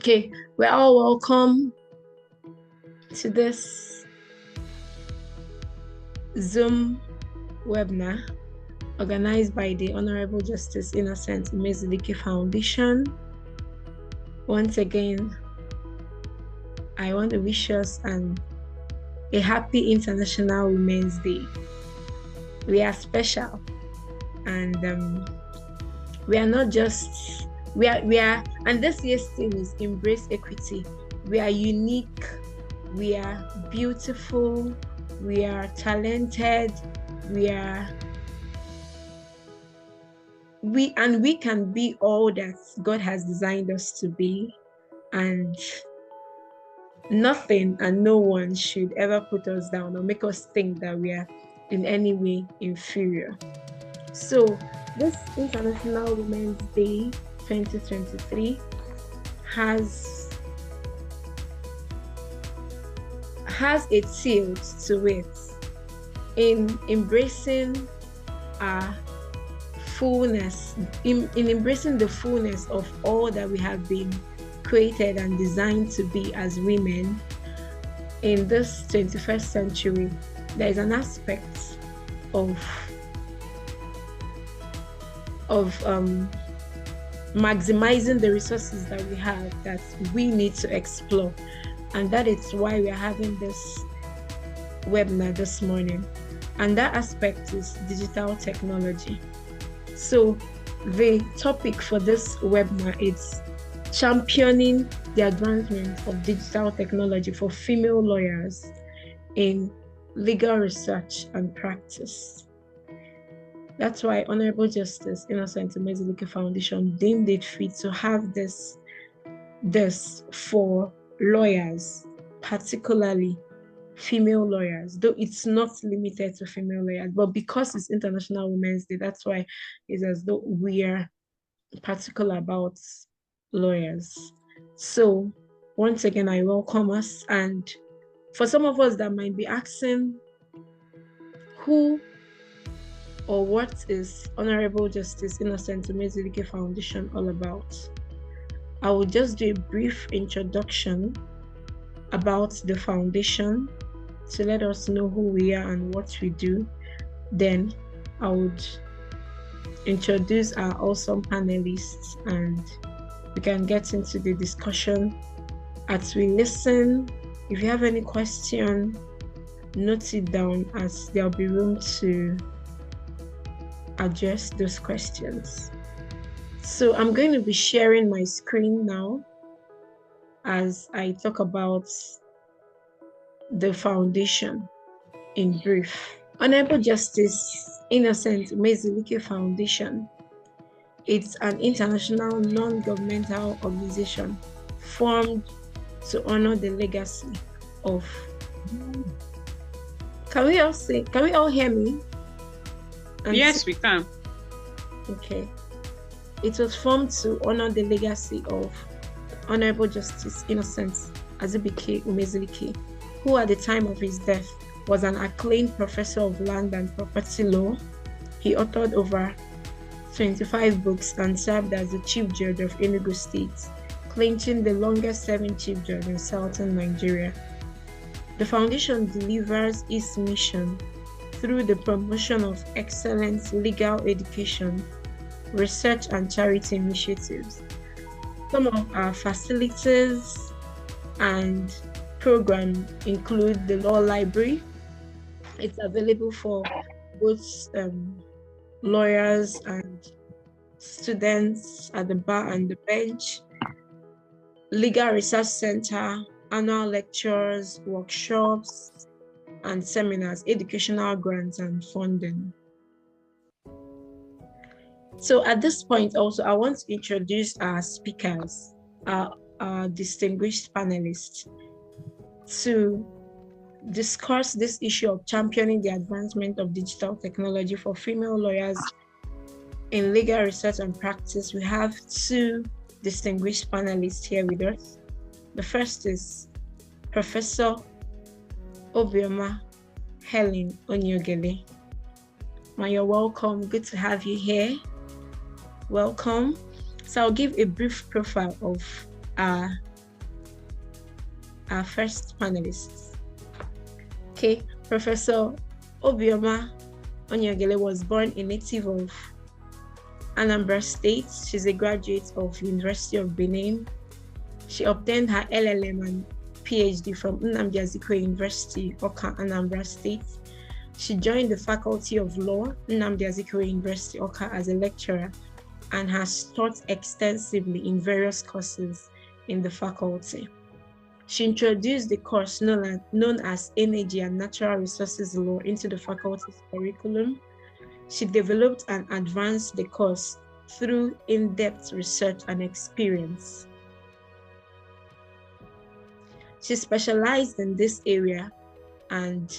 Okay, we're all welcome to this Zoom webinar organized by the Honorable Justice Innocent Umezilike Foundation. Once again, I want to wish us a happy International Women's Day. We are special, and we are not just we are and this year's theme is embrace equity. We are unique, we are beautiful, we are talented, we can be all that God has designed us to be, and nothing and no one should ever put us down or make us think that we are in any way inferior. So this International Women's Day 2023 has a tilt to it in embracing our fullness, in embracing the fullness of all that we have been created and designed to be as women in this 21st century. There is an aspect of maximizing the resources that we have that we need to explore, and that is why we are having this webinar this morning, and that aspect is digital technology. So the topic for this webinar is championing the advancement of digital technology for female lawyers in legal research and practice. That's why Honorable Justice Innocent Umezilike Foundation deemed it fit to have this for lawyers, particularly female lawyers, though it's not limited to female lawyers, but because it's International Women's Day, that's why it's as though we are particular about lawyers. So once again, I welcome us, and for some of us that might be asking who or what is Honorable Justice Innocent Umezilike Foundation all about, I will just do a brief introduction about the foundation to let us know who we are and what we do. Then I would introduce our awesome panelists, and we can get into the discussion as we listen. If you have any question, note it down, as there'll be room to address those questions. So I'm going to be sharing my screen now as I talk about the foundation in brief. Honorable Justice Innocent Umezilike Foundation. It's an international non-governmental organization formed to honor the legacy of. Can we all hear me? Yes, we can. Okay. It was formed to honor the legacy of Honorable Justice Innocent Umezilike, who at the time of his death was an acclaimed professor of land and property law. He authored over 25 books and served as the Chief Judge of Enugu State, clinching the longest serving Chief Judge in southern Nigeria. The foundation delivers its mission through the promotion of excellent legal education, research, and charity initiatives. Some of our facilities and programs include the Law Library. It's available for both lawyers and students at the bar and the bench. Legal Research Center, annual lectures, workshops, and seminars, educational grants, and funding. So at this point also, I want to introduce our speakers, our distinguished panelists, to discuss this issue of championing the advancement of digital technology for female lawyers in legal research and practice. We have two distinguished panelists here with us. The first is Professor Obioma Helen Onyogele. You're welcome. Good to have you here. Welcome. So I'll give a brief profile of our our first panelists. Okay, Professor Obioma Onyegele was born a native of Anambra State. She's a graduate of University of Benin. She obtained her LLM and PhD from Nnamdi Azikiwe University, Awka, Anambra State. She joined the Faculty of Law, Nnamdi Azikiwe University, Awka, as a lecturer and has taught extensively in various courses in the faculty. She introduced the course known as Energy and Natural Resources Law into the faculty's curriculum. She developed and advanced the course through in-depth research and experience. She specialized in this area, and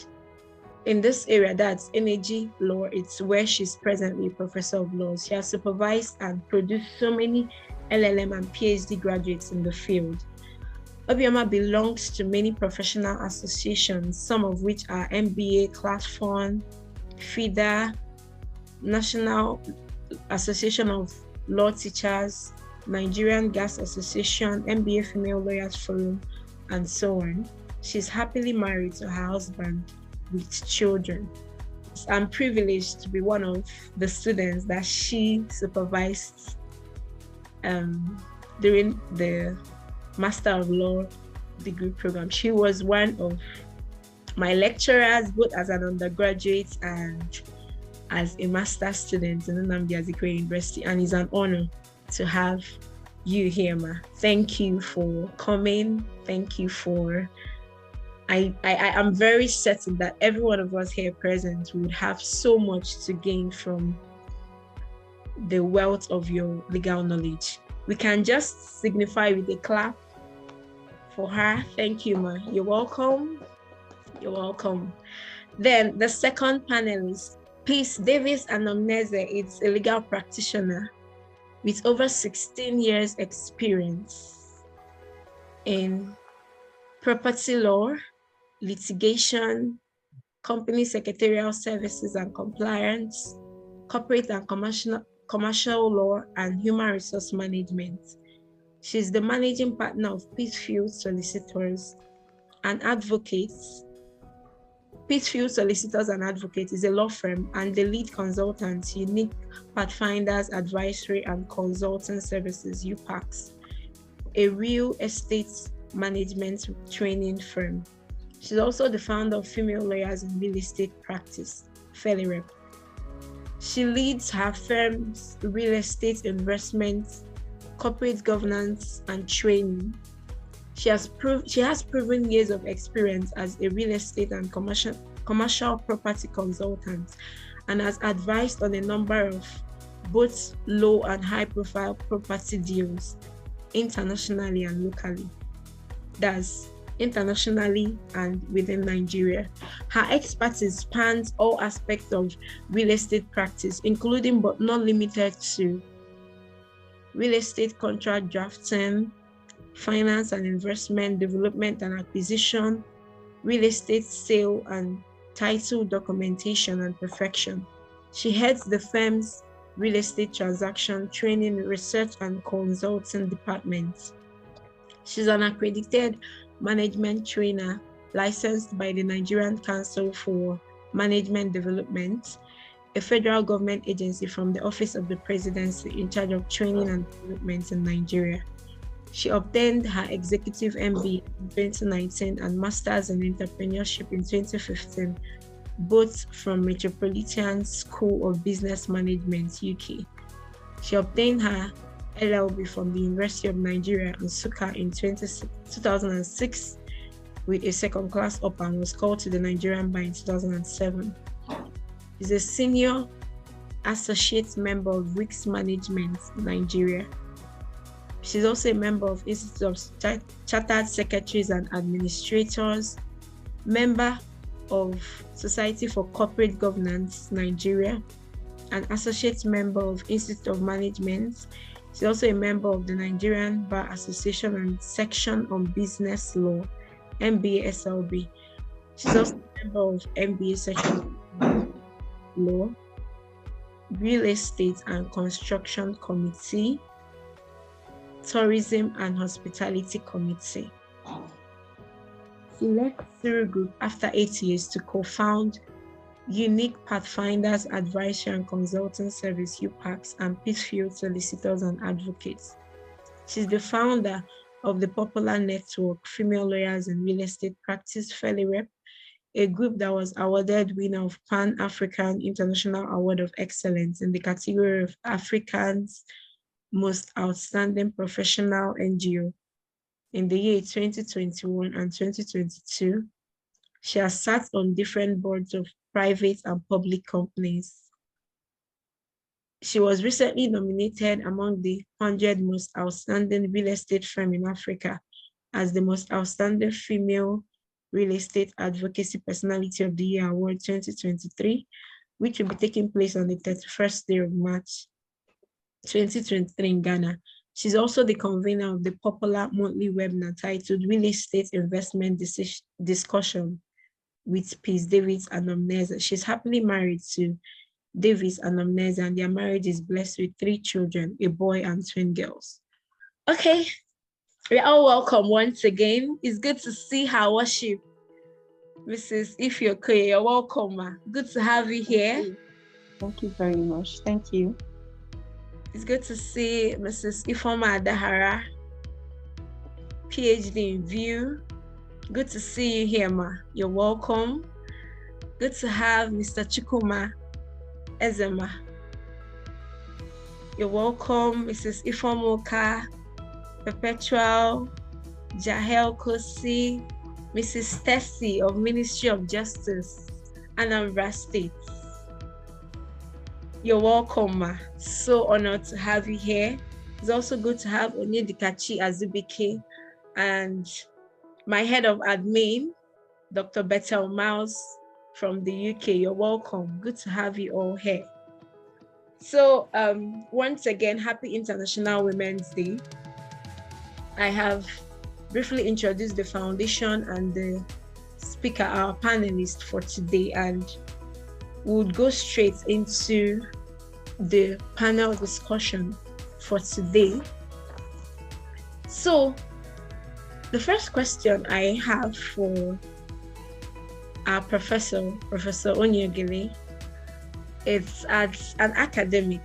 in this area, that's energy law, it's where she's presently a professor of laws. She has supervised and produced so many LLM and PhD graduates in the field. Obioma belongs to many professional associations, some of which are MBA, Class 1, FIDA, National Association of Law Teachers, Nigerian Gas Association, MBA Female Lawyers Forum, and so on. She's happily married to her husband with children. I'm privileged to be one of the students that she supervised during the Master of Law degree program. She was one of my lecturers, both as an undergraduate and as a master's student in Nnamdi Azikiwe University, and it's an honor to have you here, ma. Thank you for coming. Thank you for I am very certain that every one of us here present would have so much to gain from the wealth of your legal knowledge. We can just signify with a clap for her. Thank you, ma. You're welcome. You're welcome. Then the second panelist, Peace Davis Anamneze, is a legal practitioner with over 16 years experience in property law, litigation, company secretarial services and compliance, corporate and commercial law, and human resource management. She's the managing partner of Peacefield Solicitors and Advocates. Peacefield Solicitors and Advocates is a law firm and the lead consultant, Unique Pathfinders Advisory and Consulting Services, UPACS, a real estate management training firm. She's also the founder of Female Lawyers in Real Estate Practice, FELIREP. She leads her firm's real estate investments, corporate governance, and training. She has proven years of experience as a real estate and commercial property consultant and has advised on a number of both low and high-profile property deals internationally and locally. That's internationally and within Nigeria. Her expertise spans all aspects of real estate practice, including but not limited to real estate contract drafting, finance and investment, development and acquisition, real estate sale and title documentation and perfection. She heads the firm's real estate transaction training, research and consulting department. She's an accredited management trainer licensed by the Nigerian Council for Management Development, a federal government agency from the Office of the Presidency in charge of training and development in Nigeria. She obtained her executive MBA in 2019 and Masters in Entrepreneurship in 2015, both from Metropolitan School of Business Management, UK. She obtained her LLB from the University of Nigeria, Nsukka, in 2006 with a second-class upper and was called to the Nigerian Bar in 2007. She's a senior associate member of Risk Management, Nigeria. She's also a member of Institute of Chartered Secretaries and Administrators, member of Society for Corporate Governance, Nigeria, an associate member of Institute of Management. She's also a member of the Nigerian Bar Association and Section on Business Law, MBA SLB. She's also a member of MBA Section on Law, Real Estate and Construction Committee, Tourism and Hospitality Committee. left Suru Group after 8 years to co-found Unique Pathfinders Advisory and Consulting Service, UPACS, and Peacefield Solicitors and Advocates. She's the founder of the popular network Female Lawyers in Real Estate Practice FELIREP, a group that was awarded winner of Pan-African International Award of Excellence in the category of Africa's Most Outstanding Professional NGO in the year 2021 and 2022. She has sat on different boards of private and public companies. She was recently nominated among the 100 most outstanding real estate firms in Africa as the most outstanding female real estate advocacy personality of the year award 2023, which will be taking place on the 31st day of March 2023 in Ghana. She's also the convener of the popular monthly webinar titled Real Estate Investment Discussion with Peace Davis and Omneza. She's happily married to Davis and Omneza, and their marriage is blessed with 3 children, a boy and twin girls. Okay, we're all welcome once again. It's good to see her worship. Mrs. Ifyokoye, you're welcome, ma. Good to have you here. Thank you very much. Thank you. It's good to see Mrs. Ifoma Adahara, PhD in View. Good to see you here, ma. You're welcome. Good to have Mr. Chikuma Ezema. You're welcome, Mrs. Ifomoka, Perpetual, Jahel Kosi, Mrs. Tessie of Ministry of Justice, Anambra State. You're welcome, ma. So honored to have you here. It's also good to have Onyedikachi Azubike and my head of admin, Dr. Bethel Miles from the UK. You're welcome. Good to have you all here. So once again, happy International Women's Day. I have briefly introduced the foundation and the speaker, our panelist for today, and we'll go straight into the panel discussion for today. So the first question I have for our Professor Onyegile, is as an academic.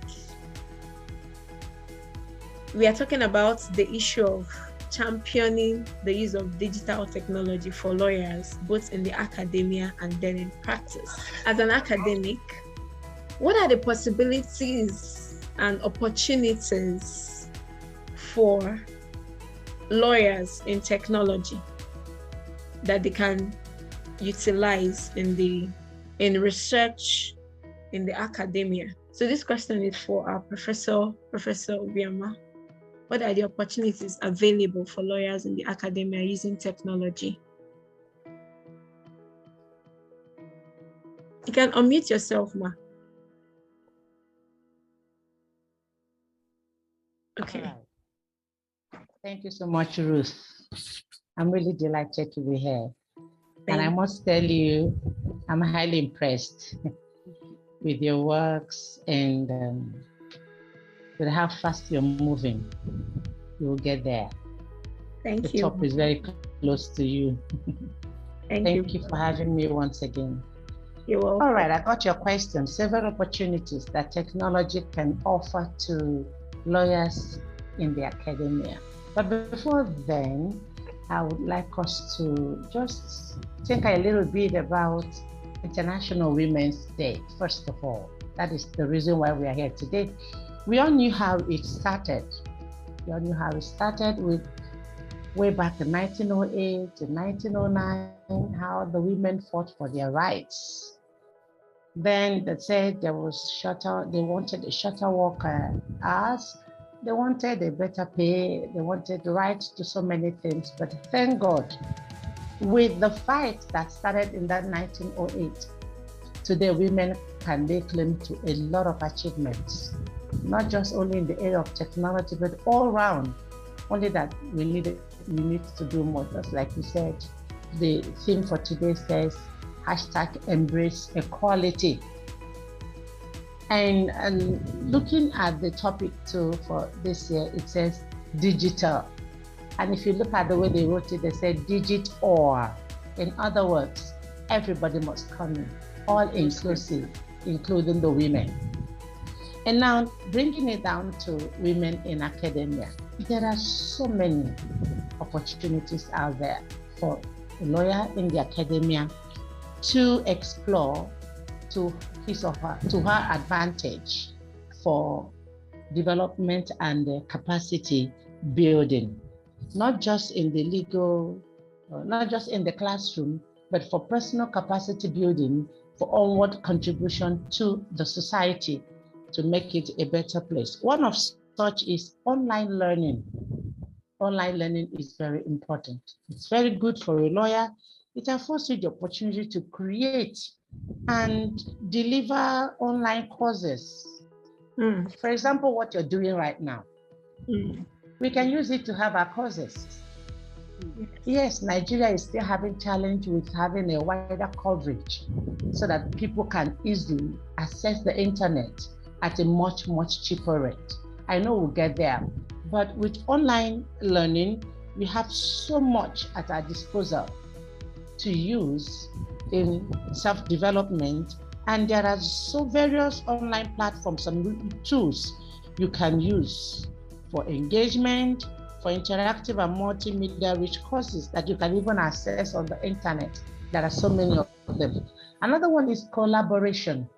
We are talking about the issue of championing the use of digital technology for lawyers, both in the academia and then in practice. As an academic, what are the possibilities and opportunities for lawyers in technology that they can utilize in research in the academia? So this question is for our Professor Obiama. What are the opportunities available for lawyers in the academia using technology? You can unmute yourself, ma. Okay. Right. Thank you so much, Ruth. I'm really delighted to be here. And I must tell you, I'm highly impressed with your works and with how fast you're moving. You'll get there. Thank you. The top is very close to you. Thank you for having me once again. You're welcome. All right, I got your question. Several opportunities that technology can offer to lawyers in the academia. But before then, I would like us to just think a little bit about International Women's Day, first of all. That is the reason why we are here today. We all knew how it started. We all knew how it started with way back in 1908 to 1909, how the women fought for their rights. Then they said they wanted a shorter work hours. They wanted a better pay. They wanted the right to so many things. But thank God, with the fight that started in that 1908, today women can lay claim to a lot of achievements, not just only in the area of technology, but all around. Only that we need to do more. Just like you said, the theme for today says #embrace equality. And looking at the topic too for this year, it says digital. And if you look at the way they wrote it, they said digit or. In other words, everybody must come in, all inclusive, including the women. And now, bringing it down to women in academia, there are so many opportunities out there for a lawyer in the academia to explore to her advantage for development and capacity building, not just in the legal, not just in the classroom, but for personal capacity building, for onward contribution to the society to make it a better place. One of such is online learning. Online learning is very important. It's very good for a lawyer. It affords you the opportunity to create and deliver online courses. For example, what you're doing right now. We can use it to have our courses. Yes, Nigeria is still having challenge with having a wider coverage so that people can easily access the internet at a much, much cheaper rate. I know we'll get there, but with online learning, we have so much at our disposal to use in self-development, and there are so various online platforms and tools you can use for engagement, for interactive and multimedia rich courses that you can even access on the internet. There are so many of them. Another one is collaboration.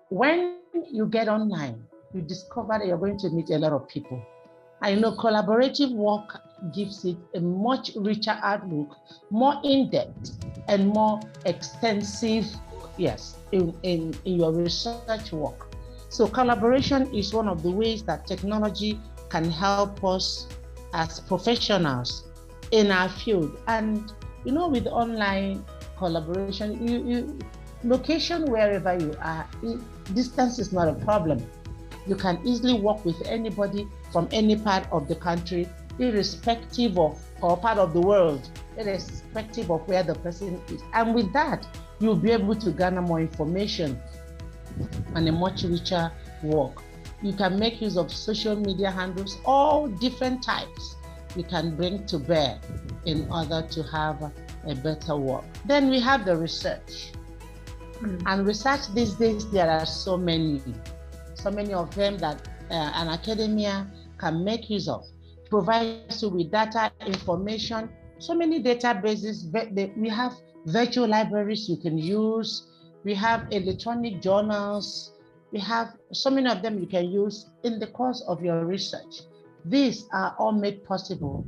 When you get online, you discover that you're going to meet a lot of people. I know collaborative work gives it a much richer outlook, more in-depth and more extensive, yes, in your research work. So collaboration is one of the ways that technology can help us as professionals in our field. And you know, with online collaboration, location wherever you are, distance is not a problem. You can easily work with anybody from any part of the country, irrespective of, or part of the world, irrespective of where the person is. And with that, you'll be able to garner more information and a much richer work. You can make use of social media handles, all different types you can bring to bear in order to have a better work. Then we have the research. And research these days, there are so many of them that an academia can make use of. Provides you with data, information, so many databases. We have virtual libraries you can use. We have electronic journals. We have so many of them you can use in the course of your research. These are all made possible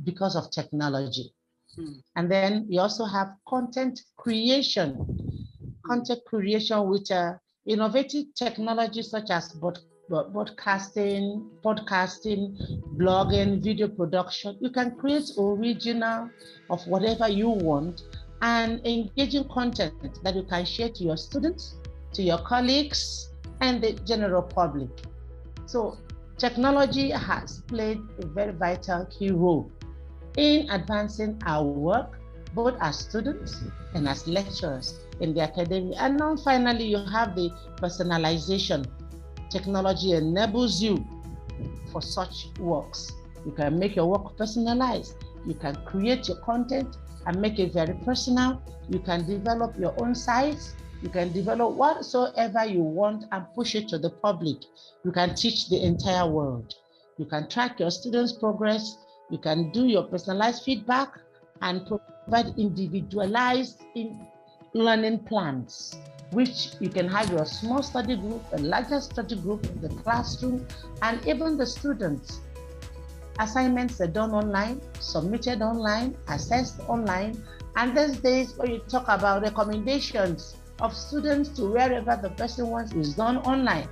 because of technology. And then we also have content creation. Content creation with innovative technologies such as broadcasting, podcasting, blogging, video production. You can create original of whatever you want and engaging content that you can share to your students, to your colleagues, and the general public. So technology has played a very vital key role in advancing our work, both as students and as lecturers in the academy. And now finally, you have the personalization. Technology enables you for such works. You can make your work personalized. You can create your content and make it very personal. You can develop your own sites. You can develop whatsoever you want and push it to the public. You can teach the entire world. You can track your students' progress. You can do your personalized feedback and provide individualized learning plans, which you can have your small study group, a larger study group, the classroom, and even the students. Assignments are done online, submitted online, assessed online, and these days when you talk about recommendations of students to wherever the person wants is done online.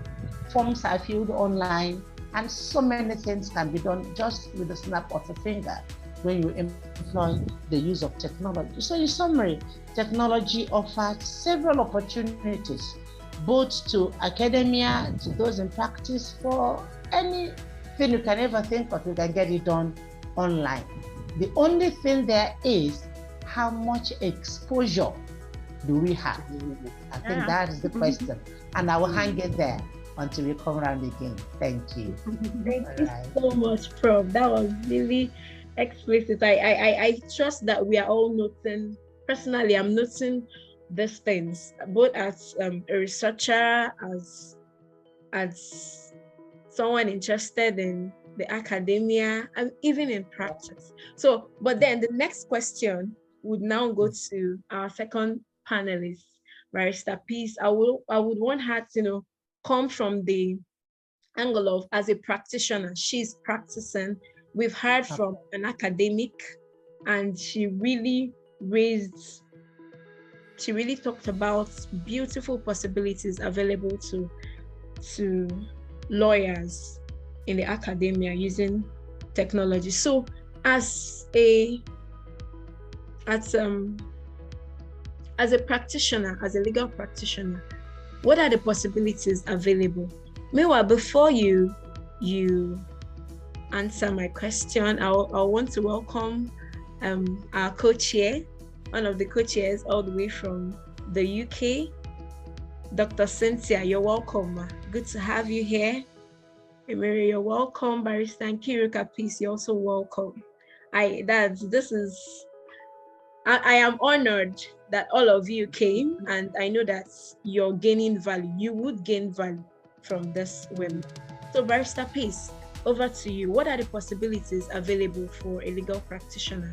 Forms are filled online, and so many things can be done just with a snap of a finger when you employ the use of technology. So in summary, technology offers several opportunities, both to academia, to those in practice. For anything you can ever think of, you can get it done online. The only thing there is how much exposure do we have? I think that is the question. And I will hang it there until we come around again. Thank you. Thank you so much, Prof. That was really explicit. I trust that we are all noting. Personally, I'm noting these things, both as a researcher, as someone interested in the academia, and even in practice. So, but then the next question would now go to our second panelist, Barrister Peace. I would want her to, come from the angle of, as a practitioner, she's practicing. We've heard from an academic, and she really talked about beautiful possibilities available to lawyers in the academia using technology. So as a practitioner, as a legal practitioner, what are the possibilities available? Meanwhile, before you answer my question, I want to welcome our co-chair, one of the co-chairs all the way from the UK, Dr. Cynthia. You're welcome. Good to have you here. Emiri, you're welcome. Barrister Nkiruka Peace, you're also welcome. I am honored that all of you came, and I know that you're gaining value. You would gain value from this webinar. So Barrister Peace, over to you. What are the possibilities available for a legal practitioner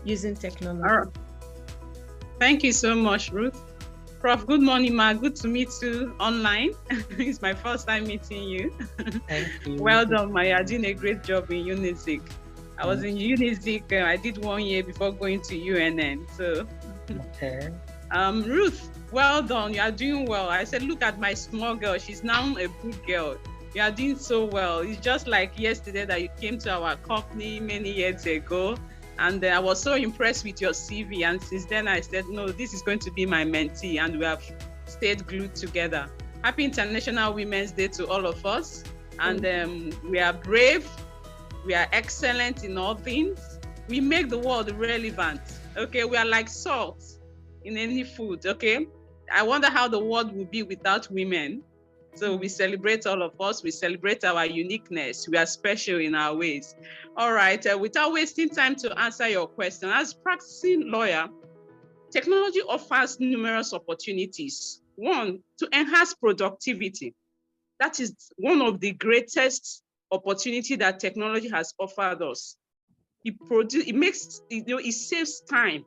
using technology? All right. Thank you so much, Ruth. Prof, good morning, ma. Good to meet you online. It's my first time meeting you. Thank you. Well done, ma. You're doing a great job in UNIZIC. I was in UNIZIC. I did 1 year before going to UNN. So, okay. Ruth, well done. You are doing well. I said, look at my small girl. She's now a good girl. You are doing so well. It's just like yesterday that you came to our company many years ago. And I was so impressed with your CV. And since then I said, no, this is going to be my mentee. And we have stayed glued together. Happy International Women's Day to all of us. And we are brave. We are excellent in all things. We make the world relevant. Okay, we are like salt in any food. Okay, I wonder how the world would be without women. So we celebrate all of us. We celebrate our uniqueness. We are special in our ways. All right, without wasting time to answer your question, as practicing lawyer, technology offers numerous opportunities. One, to enhance productivity. That is one of the greatest opportunity that technology has offered us. It saves time,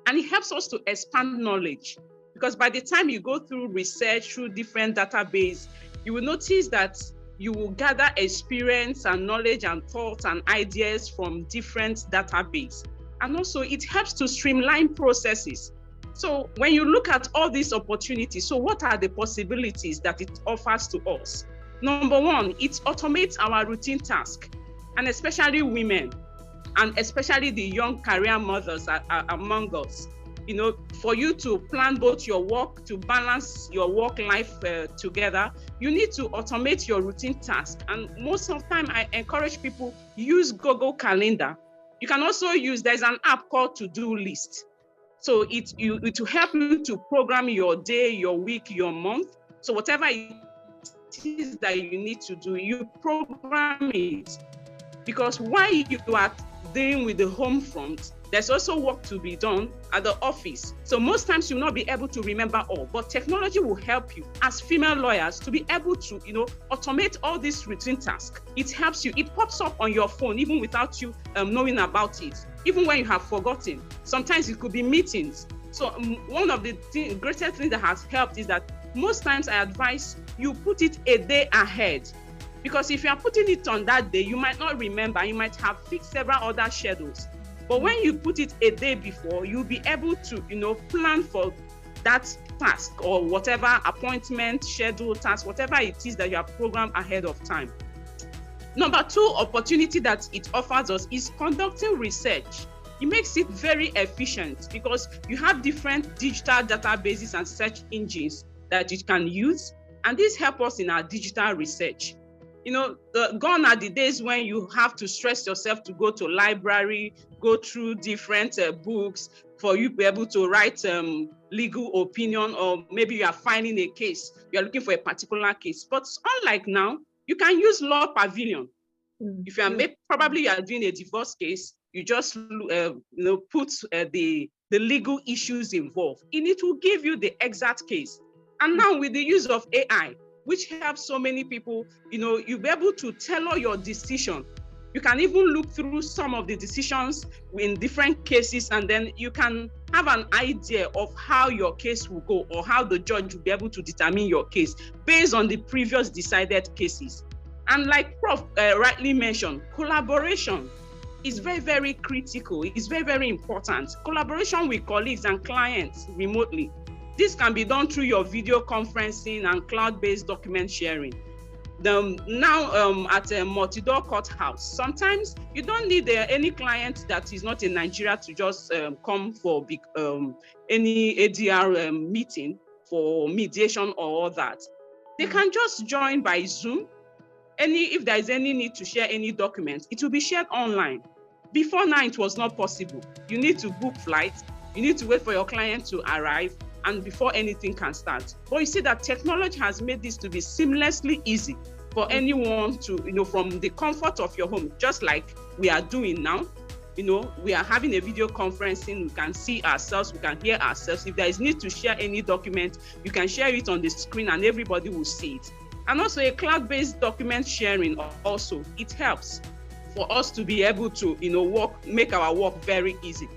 and it helps us to expand knowledge. Because by the time you go through research through different databases, you will notice that you will gather experience and knowledge and thoughts and ideas from different databases. And also it helps to streamline processes. So when you look at all these opportunities, so what are the possibilities that it offers to us? Number one, it automates our routine task, and especially women, and especially the young career mothers among us. For you to plan both your work, to balance your work life together, you need to automate your routine task. And most of the time, I encourage people use Google Calendar. You can also use, there's an app called To-Do List. So it will help you to program your day, your week, your month. So whatever it is that you need to do, you program it. Because while you are dealing with the home front, there's also work to be done at the office. So most times you'll not be able to remember all, but technology will help you as female lawyers to be able to, automate all these routine tasks. It helps you. It pops up on your phone even without you knowing about it, even when you have forgotten. Sometimes it could be meetings. So one of the greatest things that has helped is that most times I advise you put it a day ahead. Because if you are putting it on that day, you might not remember. You might have fixed several other schedules. But when you put it a day before, you'll be able to, plan for that task or whatever appointment, schedule, task, whatever it is that you have programmed ahead of time. Number two opportunity that it offers us is conducting research. It makes it very efficient because you have different digital databases and search engines that you can use. And these help us in our digital research. Gone are the days when you have to stress yourself to go to library, go through different books for you to be able to write legal opinion, or maybe you are finding a case, you're looking for a particular case. But unlike now, you can use Law Pavilion. If you are probably you are doing a divorce case, you just put the legal issues involved, and it will give you the exact case. And now with the use of AI, which helps so many people, you'll be able to tailor your decision. You can even look through some of the decisions in different cases, and then you can have an idea of how your case will go, or how the judge will be able to determine your case based on the previous decided cases. And like Prof rightly mentioned, collaboration is very, very critical. It's very, very important. Collaboration with colleagues and clients remotely. This can be done through your video conferencing and cloud-based document sharing. Now at a multi-door courthouse, sometimes you don't need any client that is not in Nigeria to just come for any ADR meeting for mediation or all that. They can just join by Zoom. If there is any need to share any documents, it will be shared online. Before now, it was not possible. You need to book flights, you need to wait for your client to arrive, and before anything can start. But you see that technology has made this to be seamlessly easy for anyone to, from the comfort of your home, just like we are doing now. We are having a video conferencing, we can see ourselves, we can hear ourselves. If there is need to share any document, you can share it on the screen and everybody will see it. And also a cloud-based document sharing also, it helps for us to be able to, make our work very easy.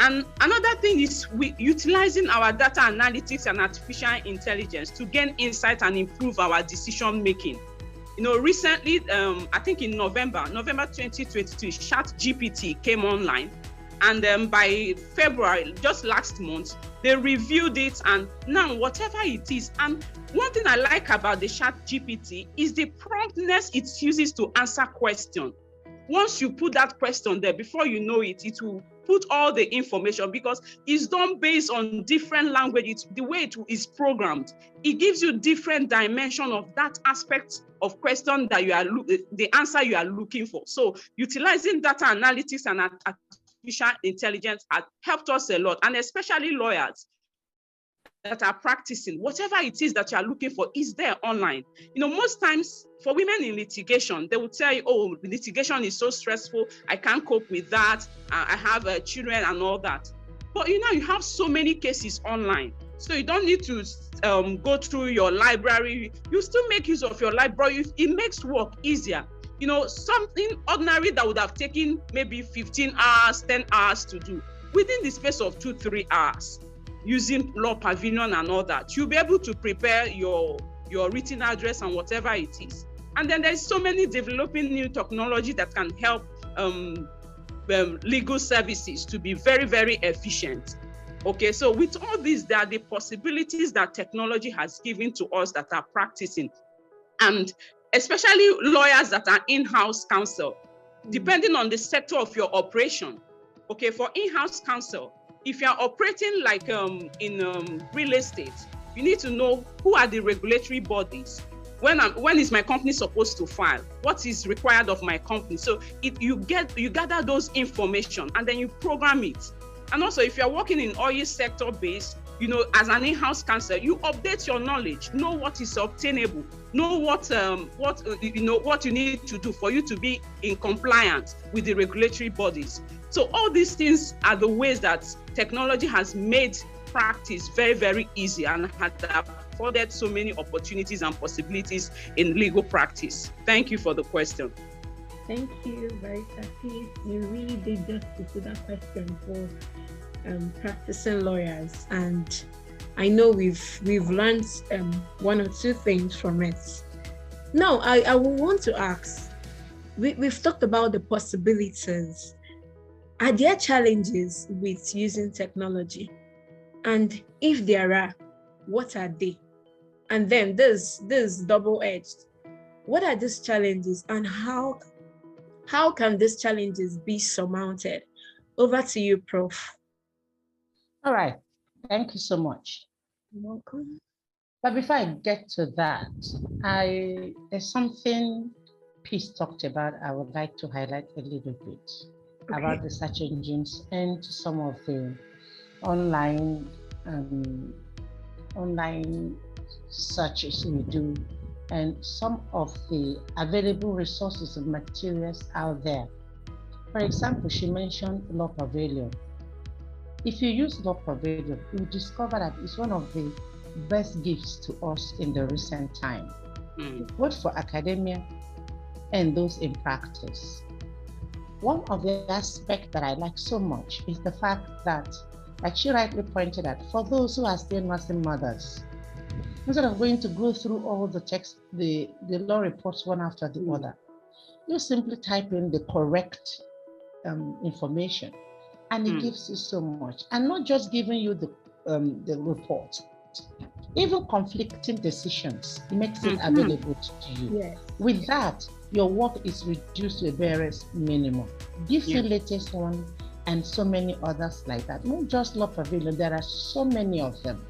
And another thing is utilizing our data analytics and artificial intelligence to gain insight and improve our decision making. Recently, I think in November 2022, HJIUF came online. And by February, just last month, they reviewed it, and now whatever it is. And one thing I like about the HJIUF is the promptness it uses to answer questions. Once you put that question there, before you know it, it will put all the information, because it's done based on different languages. The way it is programmed, it gives you different dimension of that aspect of question that the answer you are looking for. So utilizing data analytics and artificial intelligence has helped us a lot, and especially lawyers that are practicing. Whatever it is that you are looking for is there online. Most times for women in litigation, they will tell you, oh, litigation is so stressful, I can't cope with that, I have children and all that. But you have so many cases online, so you don't need to go through your library. You still make use of your library. It makes work easier. Something ordinary that would have taken maybe 15 hours, 10 hours to do, within the space of 2-3 hours, using Law Pavilion and all that, you'll be able to prepare your written address and whatever it is. And then there's so many developing new technology that can help legal services to be very, very efficient. Okay, so with all this, there are the possibilities that technology has given to us that are practicing, and especially lawyers that are in-house counsel, depending on the sector of your operation. Okay, for in-house counsel, if you're operating like in real estate, you need to know who are the regulatory bodies. When is my company supposed to file? What is required of my company? So you gather those information and then you program it. And also, if you're working in oil sector base, as an in-house counsel, you update your knowledge, know what is obtainable, know what you need to do for you to be in compliance with the regulatory bodies. So all these things are the ways that technology has made practice very, very easy and has afforded so many opportunities and possibilities in legal practice. Thank you for the question. Thank you, Barrister Peace. You really did justice to that question for practicing lawyers, and I know we've learned one or two things from it. Now, I will want to ask, we've talked about the possibilities. Are there challenges with using technology? And if there are, what are they? And then this double-edged. What are these challenges, and how can these challenges be surmounted? Over to you, Prof. All right, thank you so much. You're welcome. But before I get to that, there's something Peace talked about I would like to highlight a little bit about the search engines and some of the online searches we do and some of the available resources and materials out there. For example, she mentioned law pavilion. If you use law pavilion, you discover that it's one of the best gifts to us in the recent time, both for academia and those in practice. One of the aspects that I like so much is the fact that, like she rightly pointed out, for those who are still nursing mothers, instead of going to go through all the text, the law reports one after the other, you simply type in the correct information, and it gives you so much. And not just giving you the report, even conflicting decisions, it makes it available to you. Yes. With that, your work is reduced to a barest minimum. Give the latest one and so many others like that. Not just law pavilion, there are so many of them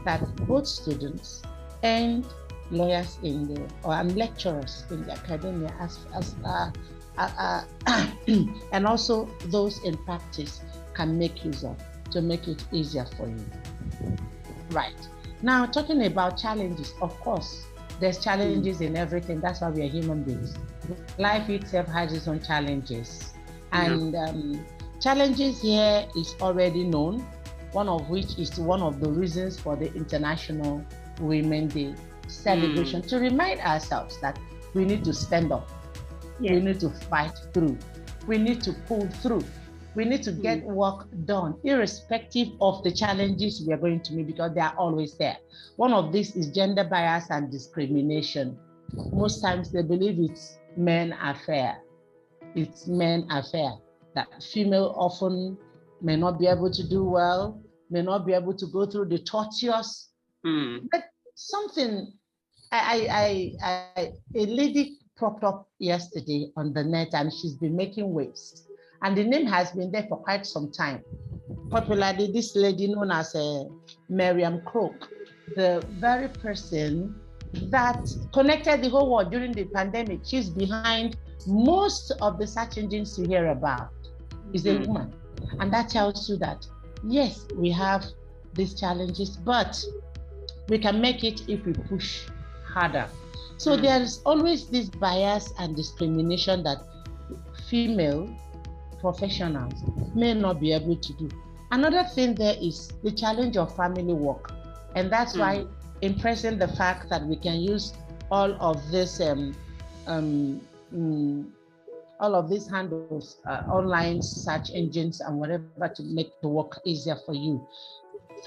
that both students and lawyers in the, and lecturers in the academia and also those in practice can make use of to make it easier for you. Right. Now, talking about challenges, of course, there's challenges in everything. That's why we are human beings. Life itself has its own challenges. And challenges here is already known, one of which is one of the reasons for the International Women's Day celebration, to remind ourselves that we need to stand up. We need to fight through. We need to pull through. We need to get work done, irrespective of the challenges we are going to meet, because they are always there. One of these is gender bias and discrimination. Most times they believe it's men affair. It's men affair, that female often may not be able to do well, may not be able to go through the torturous. But something, a lady popped up yesterday on the net, and she's been making waves. And the name has been there for quite some time. Popularly, this lady known as Miriam Crook, the very person that connected the whole world during the pandemic. She's behind most of the search engines you hear about. Is a woman. And that tells you that, yes, we have these challenges, but we can make it if we push harder. So there's always this bias and discrimination that female professionals may not be able to do. Another thing there is the challenge of family work. And that's why impressing the fact that we can use all of this all of these handles, online search engines and whatever, to make the work easier for you.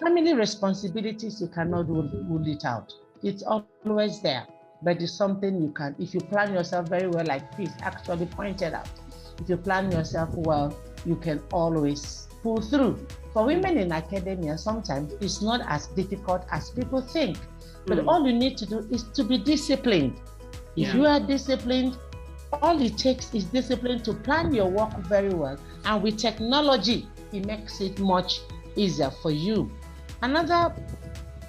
Family responsibilities, you cannot rule it out. It's always there, but it's something you can, if you plan yourself very well, like Chris actually pointed out, if you plan yourself well, you can always pull through. For women in academia, sometimes it's not as difficult as people think, but all you need to do is to be disciplined. If you are disciplined, all it takes is discipline to plan your work very well. And with technology, it makes it much easier for you. Another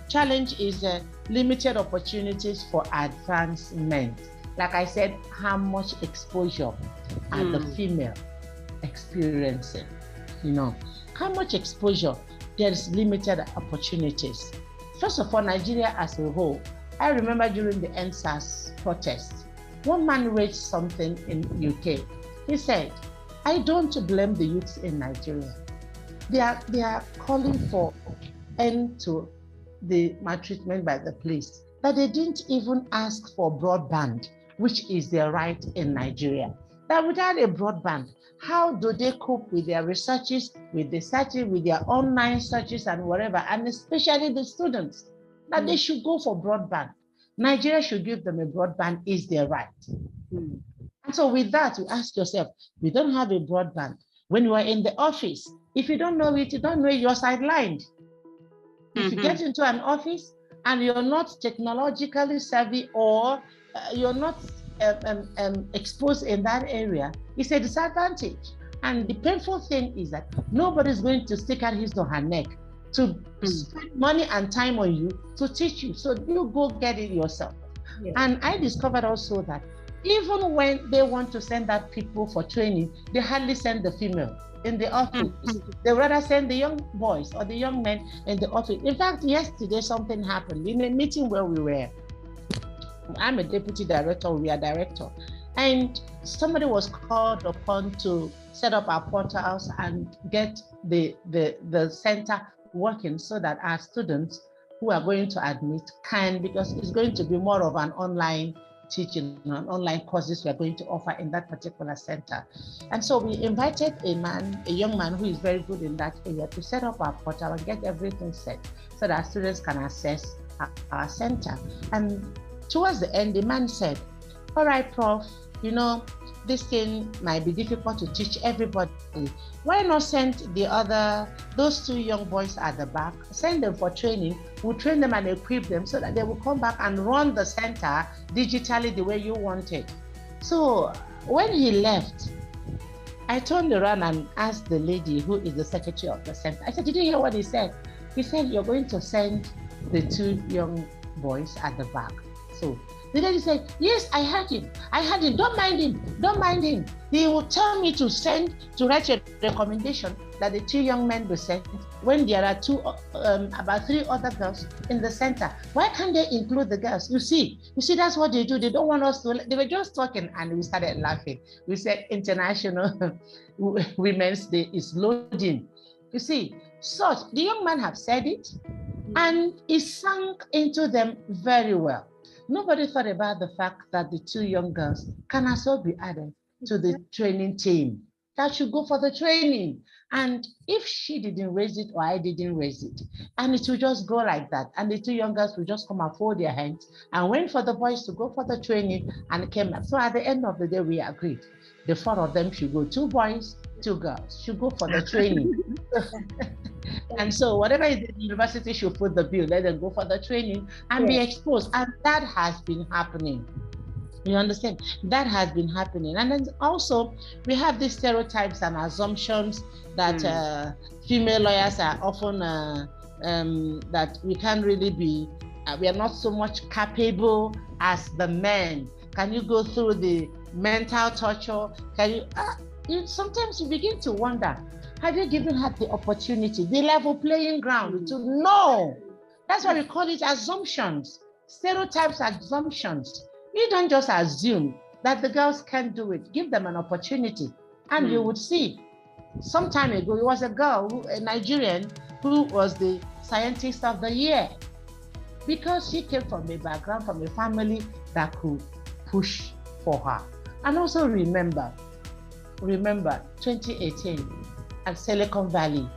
challenge is limited opportunities for advancement. Like I said, how much exposure are the female experiencing? You know, how much exposure? There's limited opportunities. First of all, Nigeria as a whole, I remember during the NSAS protest, one man raised something in UK. He said, I don't blame the youths in Nigeria. They are calling for end to the maltreatment by the police, that they didn't even ask for broadband, which is their right in Nigeria. That without a broadband, how do they cope with their researches, with the searches, with their online searches and whatever, and especially the students, that they should go for broadband. Nigeria should give them a broadband, is their right. And so with that, you ask yourself, we don't have a broadband. When you are in the office, if you don't know it, you don't know it, you're sidelined. If you get into an office and you're not technologically savvy, or you're not exposed in that area, it's a disadvantage. And the painful thing is that nobody's going to stick out his or her neck to spend money and time on you to teach you. So you go get it yourself. And I discovered also that even when they want to send out people for training, they hardly send the female in the office. They rather send the young boys or the young men in the office. In fact, yesterday something happened in a meeting where we were. I'm a deputy director, we are director. And somebody was called upon to set up our portals and get the center working so that our students who are going to admit can, because it's going to be more of an online teaching, on online courses we are going to offer in that particular center. And so we invited a young man who is very good in that area to set up our portal and get everything set so that students can access our center. And towards the end, the man said, all right, Prof, you know, this thing might be difficult to teach everybody. Why not send those two young boys at the back, send them for training, we'll train them and equip them so that they will come back and run the center digitally the way you want it. So when he left, I turned around and asked the lady who is the secretary of the center. I said, did you hear what he said? He said, you're going to send the two young boys at the back. So the lady said, yes, I heard him. Don't mind him. He will tell me to write a recommendation that the two young men be sent when there are about 3 other girls in the center. Why can't they include the girls? You see, that's what they do. They don't want us to, they were just talking and we started laughing. We said International Women's Day is loading. You see, so the young man have said it and it sunk into them very well. Nobody thought about the fact that the 2 young girls can also be added to the training team that should go for the training. And if she didn't raise it or I didn't raise it, and it will just go like that. And the 2 young girls will just come and fold their hands and wait for the boys to go for the training and came back. So at the end of the day, we agreed. The 4 of them should go, 2 boys, 2 girls should go for the training. And so whatever is the university should put the bill, let them go for the training and be exposed. And that has been happening. You understand? That has been happening. And then also we have these stereotypes and assumptions that female lawyers are often, that we can't really be, we are not so much capable as the men. Can you go through the mental torture? Can you, sometimes you begin to wonder, have you given her the opportunity, the level playing ground to know? That's why we call it assumptions, stereotypes, assumptions. You don't just assume that the girls can do it. Give them an opportunity. And you would see, some time ago, it was a girl, a Nigerian, who was the scientist of the year because she came from a background, from a family that could push for her. And also remember 2018, at Silicon Valley,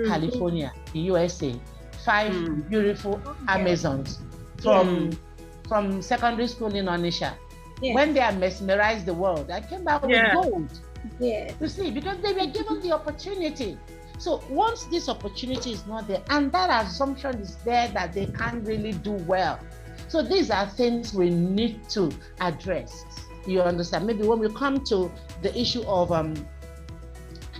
California, USA, 5 beautiful Amazons from secondary school in Onisha. When they have mesmerized the world, I came back with gold. You see, because they were given the opportunity. So once this opportunity is not there, and that assumption is there that they can't really do well. So these are things we need to address. You understand? Maybe when we come to the issue of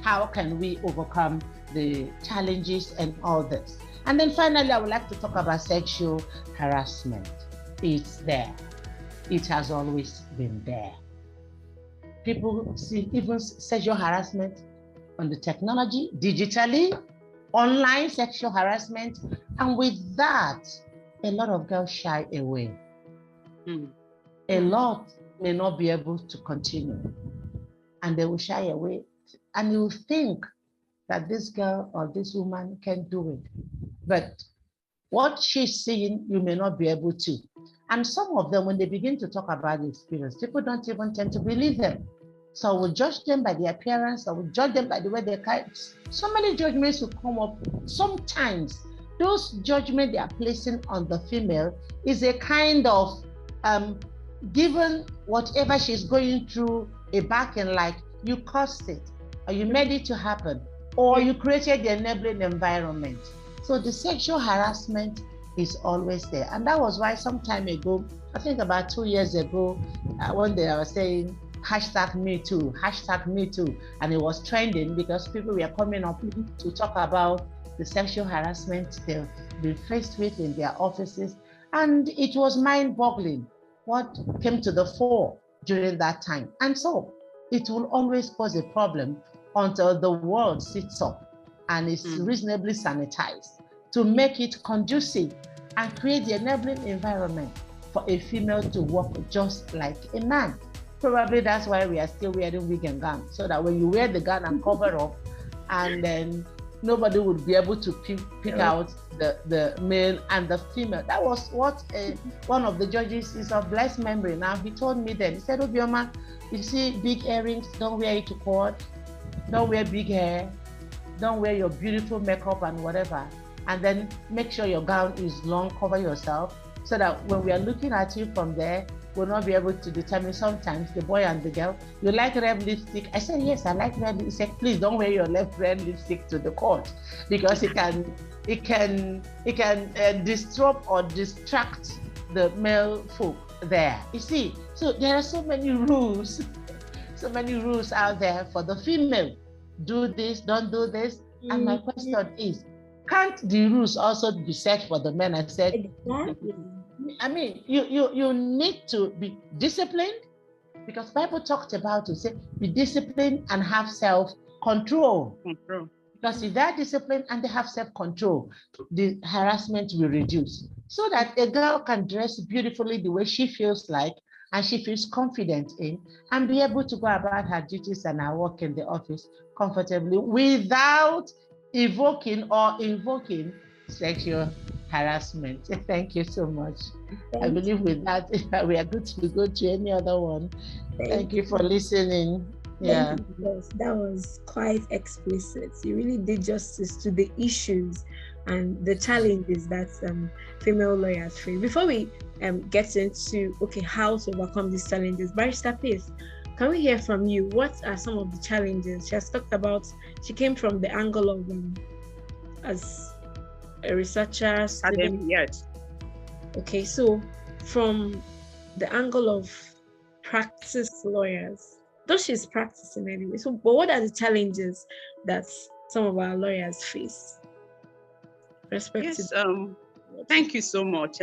how can we overcome the challenges and all this. And then finally, I would like to talk about sexual harassment. It's there. It has always been there. People see even sexual harassment on the technology, digitally, online sexual harassment. And with that, a lot of girls shy away. A lot may not be able to continue. And they will shy away. And you think that this girl or this woman can do it. But what she's seeing, you may not be able to. And some of them, when they begin to talk about the experience, people don't even tend to believe them. So we'll judge them by their appearance, or we'll judge them by the way they carry. So many judgments will come up. Sometimes those judgments they are placing on the female is a kind of, given whatever she's going through, a backing, like you caused it, or you made it to happen, or you created the enabling environment. So the sexual harassment is always there. And that was why some time ago, I think about 2 years ago, one day I was saying, #MeToo, and it was trending because people were coming up to talk about the sexual harassment they've been faced with in their offices. And it was mind-boggling what came to the fore during that time. And so it will always cause a problem until the world sits up and is reasonably sanitized to make it conducive and create the enabling environment for a female to walk just like a man. Probably that's why we are still wearing wig and gown, so that when you wear the gown and cover up, and then nobody would be able to pick out the male and the female. That was what one of the judges is of blessed memory. Now he told me then, he said, Obioma, you see big earrings, don't wear it to court, don't wear big hair, don't wear your beautiful makeup and whatever, and then make sure your gown is long, cover yourself, so that when we are looking at you from there, we'll not be able to determine sometimes the boy and the girl. You like red lipstick? I said, yes, I like red lipstick. He said, please don't wear your left red lipstick to the court, because it can disrupt or distract the male folk there. You see, so there are so many rules, out there for the female. Do this, don't do this. And my question is, can't the rules also be set for the men? I said, exactly. I mean, you need to be disciplined, because Bible talked about to say, be disciplined and have self-control. Because if they're disciplined and they have self-control, the harassment will reduce. So that a girl can dress beautifully the way she feels like, and she feels confident in, and be able to go about her duties and her work in the office comfortably without evoking or invoking sexual harassment. Thank you so much. I believe with that, we are good to go to any other one. Thank you for listening. Yeah. Yes, that was quite explicit. You really did justice to the issues and the challenges that female lawyers face. Before we get into how to overcome these challenges, Barrister Pace, can we hear from you? What are some of the challenges? She has talked about, she came from the angle of as a researcher, student. Yes. Okay, so from the angle of practice lawyers, though she's practicing anyway, so but what are the challenges that some of our lawyers face? Yes, thank you so much.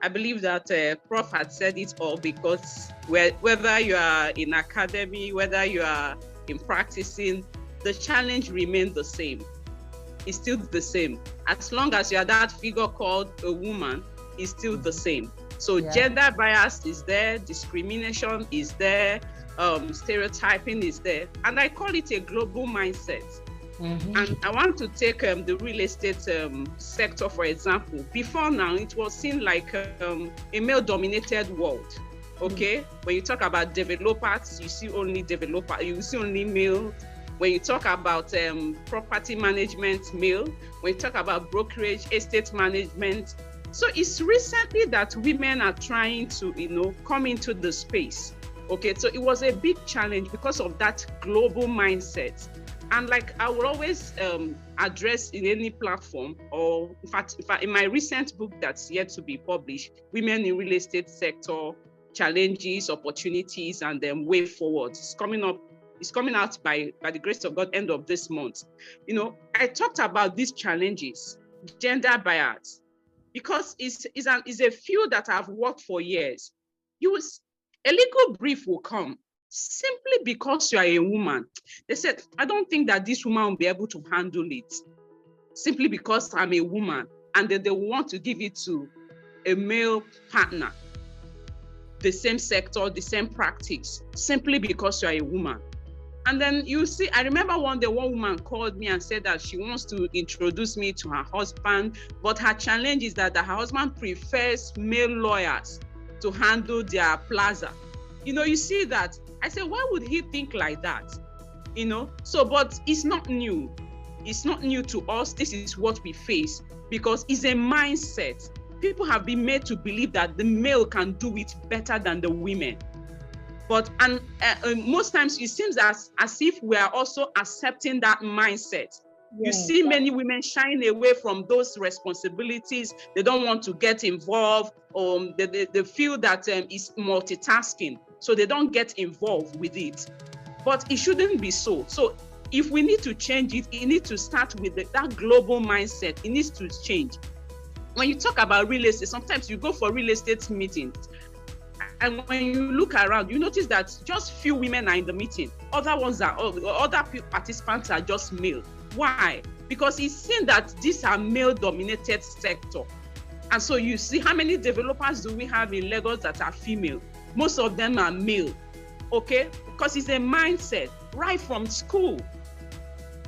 I believe that Prof had said it all, because whether you are in academy, whether you are in practicing, the challenge remains the same. It's still the same. As long as you are that figure called a woman, it's still the same. So gender bias is there, discrimination is there, stereotyping is there, and I call it a global mindset. And I want to take the real estate sector, for example. Before now, it was seen like a male-dominated world. Okay, when you talk about developers, you see only male. When you talk about property management, male. When you talk about brokerage, estate management. So it's recently that women are trying to, come into the space. Okay, so it was a big challenge because of that global mindset. And like I will always address in any platform, or in fact, in my recent book that's yet to be published, Women in Real Estate Sector, Challenges, Opportunities, and then Way Forward. It's coming out by the grace of God, end of this month. I talked about these challenges, gender bias, because it's a field that I've worked for years. A legal brief will come. Simply because you are a woman. They said, I don't think that this woman will be able to handle it. Simply because I'm a woman. And then they want to give it to a male partner. The same sector, the same practice. Simply because you are a woman. And then you see, I remember one day one woman called me and said that she wants to introduce me to her husband. But her challenge is that her husband prefers male lawyers to handle their plaza. You see that. I said, why would he think like that? So, but it's not new. It's not new to us. This is what we face, because it's a mindset. People have been made to believe that the male can do it better than the women. But most times it seems as if we are also accepting that mindset. You see many women shying away from those responsibilities. They don't want to get involved, or they feel that it's multitasking. So they don't get involved with it. But it shouldn't be so. So if we need to change it, it needs to start with that global mindset. It needs to change. When you talk about real estate, sometimes you go for real estate meetings, and when you look around, you notice that just few women are in the meeting. Other participants are just male. Why? Because it's seen that these are male-dominated sector. And so you see how many developers do we have in Lagos that are female? Most of them are male, okay? Because it's a mindset right from school.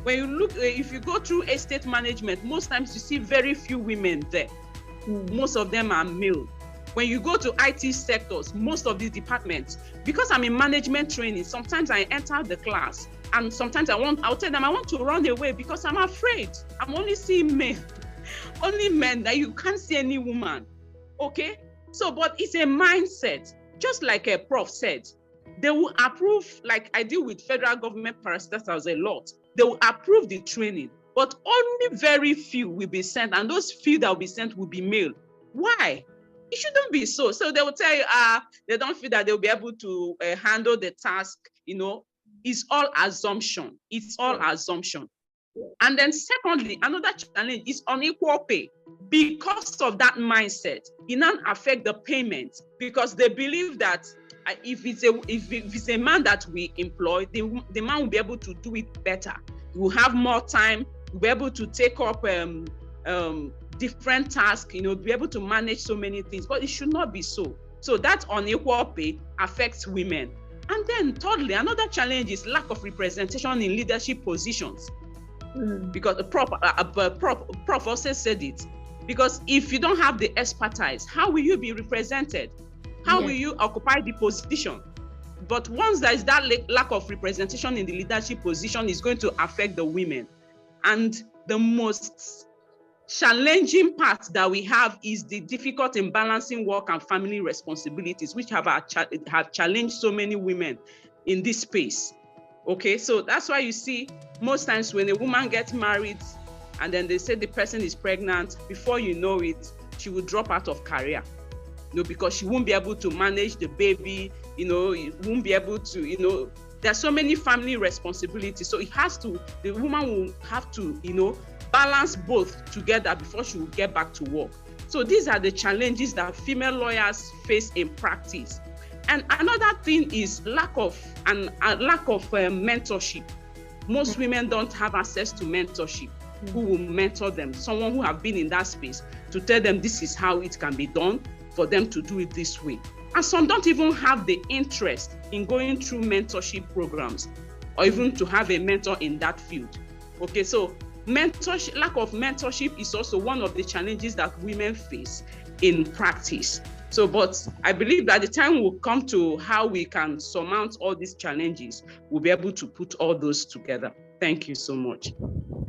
When you look, if you go through estate management, most times you see very few women there. Most of them are male. When you go to IT sectors, most of these departments, because I'm in management training, sometimes I enter the class and sometimes I'll tell them I want to run away because I'm afraid. I'm only seeing men, only men, that you can't see any woman, okay? So, but it's a mindset, just like a prof said. They will approve, like I deal with federal government parastatals a lot. They will approve the training, but only very few will be sent, and those few that will be sent will be male. Why? It shouldn't be so. So they will tell you, they don't feel that they'll be able to handle the task, you know. It's all assumption. It's all assumption. And then secondly, another challenge is unequal pay. Because of that mindset, it now affects the payment, because they believe that if it's a man that we employ, the man will be able to do it better. He will have more time, will be able to take up different tasks, you know, be able to manage so many things, but it should not be so. So that unequal pay affects women. And then thirdly, another challenge is lack of representation in leadership positions. Because the prof also said it. Because if you don't have the expertise, how will you be represented? How will you occupy the position? But once there is that lack of representation in the leadership position, is going to affect the women. And the most challenging part that we have is the difficult in balancing work and family responsibilities, which have challenged so many women in this space. Okay, so that's why you see most times when a woman gets married and then they say the person is pregnant, before you know it, she will drop out of career, you know, because she won't be able to manage the baby, you know, you won't be able to, you know, there's so many family responsibilities. So the woman will have to, you know, balance both together before she will get back to work. So these are the challenges that female lawyers face in practice. And another thing is lack of mentorship. Most women don't have access to mentorship. Who will mentor them? Someone who have been in that space to tell them this is how it can be done, for them to do it this way. And some don't even have the interest in going through mentorship programs or even to have a mentor in that field. Okay, so lack of mentorship is also one of the challenges that women face in practice. So, but I believe that the time will come to how we can surmount all these challenges. We'll be able to put all those together. Thank you so much.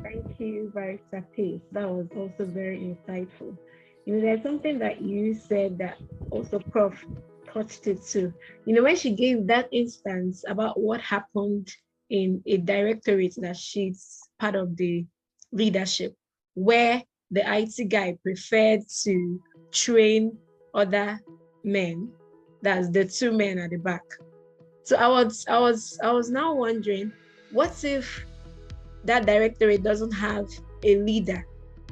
Thank you, Barrister Pace. That was also very insightful. You know, there's something that you said that also Prof touched it too. You know, when she gave that instance about what happened in a directorate that she's part of the leadership, where the IT guy preferred to train other men, that's the two men at the back. So I was now wondering, what if that directorate doesn't have a leader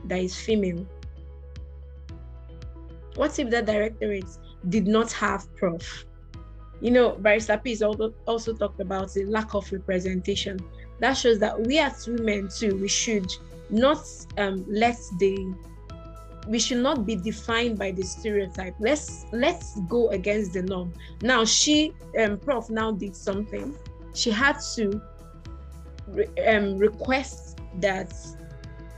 that is female? What if that directorate did not have Prof? You know, Barrister Peace also talked about the lack of representation. That shows that we as women too, we should not we should not be defined by the stereotype. Let's go against the norm. Now Prof now did something. She had to request that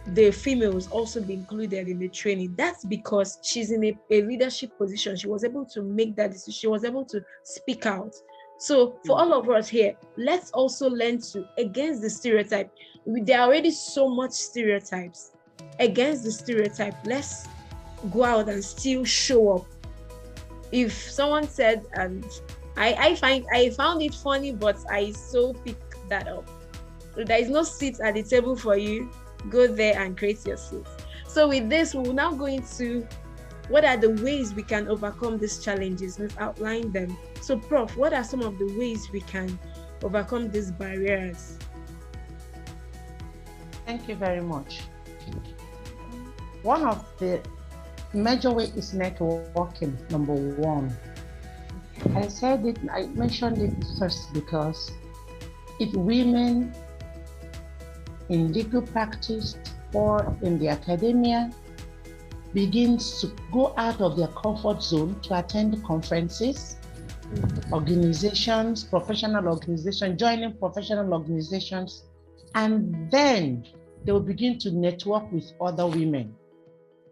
the females also be included in the training. That's because she's in a leadership position. She was able to make that decision. She was able to speak out. So for all of us here, let's also learn to, against the stereotype. There are already so much stereotypes. Against the stereotype, let's go out and still show up. If someone said, and I found it funny, but I so picked that up. So there is no seat at the table for you. Go there and create your seat. So with this, we will now go into what are the ways we can overcome these challenges. We've outlined them. So Prof, what are some of the ways we can overcome these barriers? Thank you very much. One of the major ways is networking, number one. I mentioned it first because if women in legal practice or in the academia begins to go out of their comfort zone to attend conferences, organizations, professional organizations, joining professional organizations, and then they will begin to network with other women.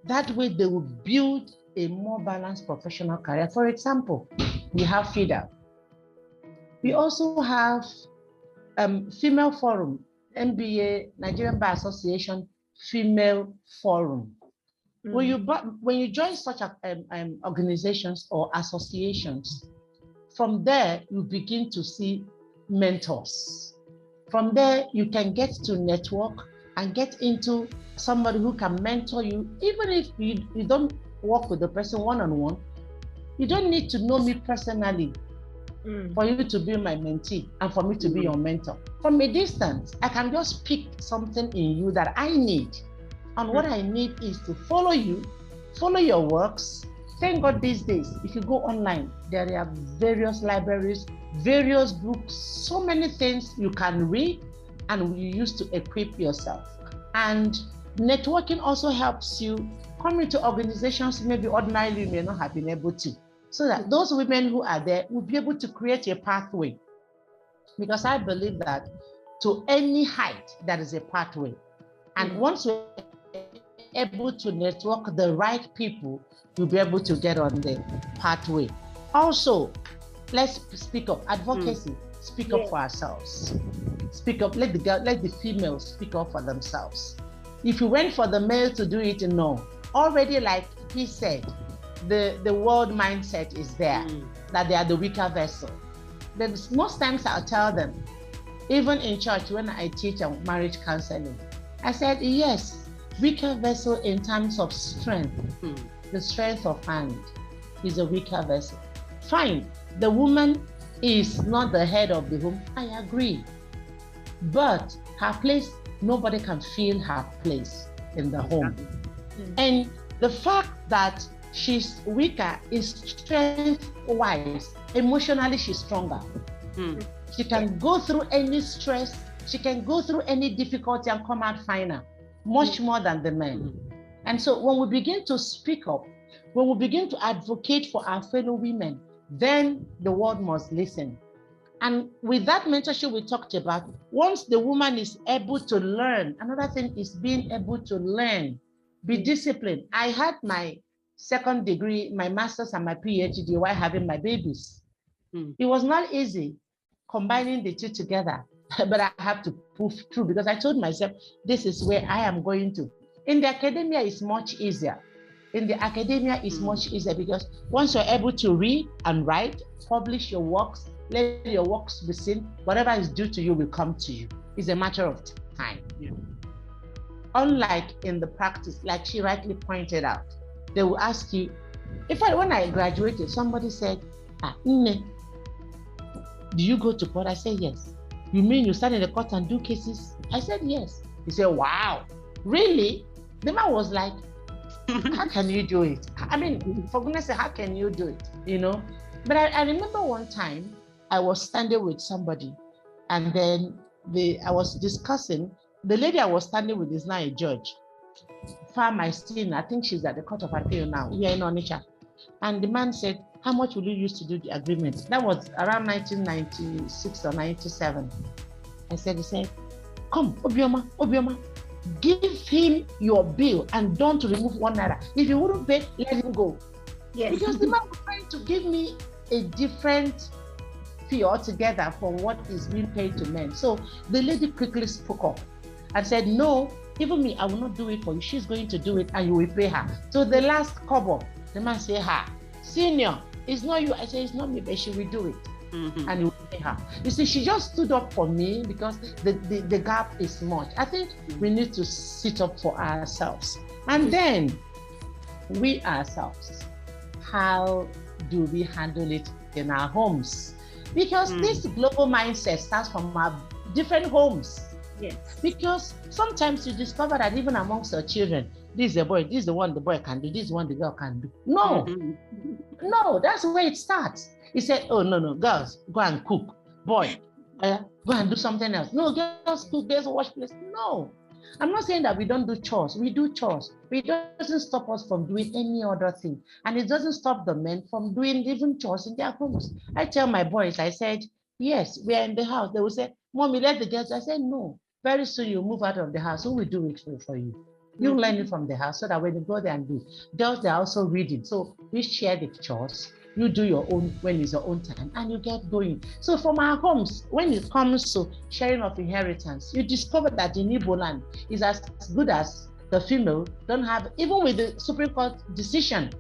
That way they will build a more balanced professional career. For example, we have FIDA. We also have Female Forum, NBA, Nigerian Bar Association Female Forum. When you join such organizations or associations, from there you begin to see mentors. From there you can get to network and get into somebody who can mentor you. Even if you don't work with the person one-on-one, you don't need to know me personally for you to be my mentee and for me to be your mentor. From a distance, I can just pick something in you that I need. And what I need is to follow you, follow your works. Thank God these days, if you go online, there are various libraries, various books, so many things you can read and you use to equip yourself. And networking also helps you come into organizations maybe ordinarily you may not have been able to, so that those women who are there will be able to create a pathway. Because I believe that to any height, there is a pathway. And once you're able to network the right people, you'll be able to get on the pathway. Also, let's speak up. Advocacy, speak up for ourselves. Speak up, let the females speak up for themselves. If you went for the male to do it, no. Already, like he said, the world mindset is there, that they are the weaker vessel. Then most times I'll tell them, even in church when I teach marriage counseling, I said, yes, weaker vessel in terms of strength, the strength of hand is a weaker vessel. Fine, the woman is not the head of the home, I agree. But her place, nobody can feel her place in the home. And the fact that she's weaker is strength-wise. Emotionally, she's stronger. She can go through any stress, she can go through any difficulty and come out finer, much more than the men. And so when we begin to speak up, when we begin to advocate for our fellow women, then the world must listen. And with that mentorship we talked about, once the woman is able to learn, another thing is being able to learn, be disciplined. I had my second degree, my master's and my PhD while having my babies. It was not easy combining the two together, but I have to push through because I told myself, this is where I am going to. In the academia, it's much easier. In the academia, it's much easier because once you're able to read and write, publish your works, let your works be seen, whatever is due to you will come to you. It's a matter of time. Unlike in the practice, like she rightly pointed out, they will ask you, when I graduated, somebody said, do you go to court? I said, yes. You mean you stand in the court and do cases? I said, yes. He said, wow, really? The man was like, how can you do it? I mean, for goodness sake, how can you do it? You know? But I remember one time I was standing with somebody and then I was discussing, the lady I was standing with is now a judge. Pharmacine, I think she's at the Court of Appeal now, here in Onitsha. And the man said, how much will you use to do the agreement? That was around 1996 or 97. He said, come, Obioma, give him your bill and don't remove 1 naira. If you wouldn't pay, let him go. Yes. Because the man was trying to give me a different fee altogether from what is being paid to men. So the lady quickly spoke up and said, no, even me, I will not do it for you. She's going to do it and you will pay her. So the last kobo, the man said, senior, it's not you. I said, it's not me, but she will do it. And he will pay her. You see, she just stood up for me because the gap is much. I think we need to sit up for ourselves. And then we ourselves, how do we handle it in our homes? Because this global mindset starts from our different homes. Yes. Because sometimes you discover that even amongst your children, this is a boy, this is the one the boy can do, this is the one the girl can do. No, no, that's where it starts. He said, oh, no, girls, go and cook. Boy, go and do something else. No, girls cook, girls wash plates. No, I'm not saying that we don't do chores. We do chores. But it doesn't stop us from doing any other thing. And it doesn't stop the men from doing even chores in their homes. I tell my boys, I said, yes, we are in the house. They will say, Mommy, let the girls. I said, no. Very soon you move out of the house. Who will do it for you? You learn it from the house so that when you go there and do, girls, they're also reading. So we share the chores. You do your own when it's your own time and you get going. So from our homes, when it comes to sharing of inheritance, you discover that in Igbo land is as good as the female don't have, even with the Supreme Court decision,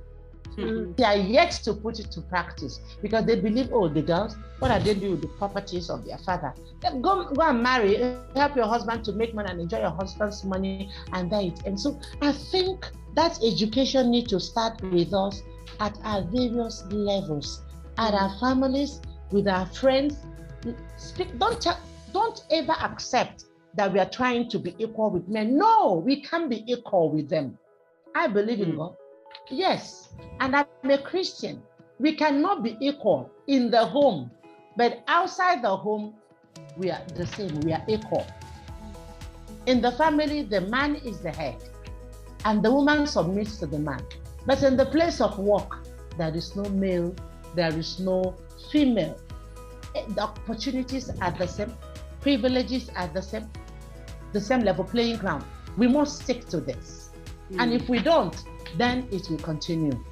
they are yet to put it to practice because they believe, oh, the girls, what are they doing with the properties of their father? Then go and marry, help your husband to make money and enjoy your husband's money and that. And so I think that education needs to start with us at our various levels, at our families, with our friends. Don't ever accept that we are trying to be equal with men. No, we can't be equal with them. I believe in God. Yes, and I'm a Christian. We cannot be equal in the home, but outside the home, we are the same. We are equal. In the family, the man is the head, and the woman submits to the man. But in the place of work, there is no male, there is no female. The opportunities are the same, privileges are the same level playing ground. We must stick to this. And if we don't, then it will continue.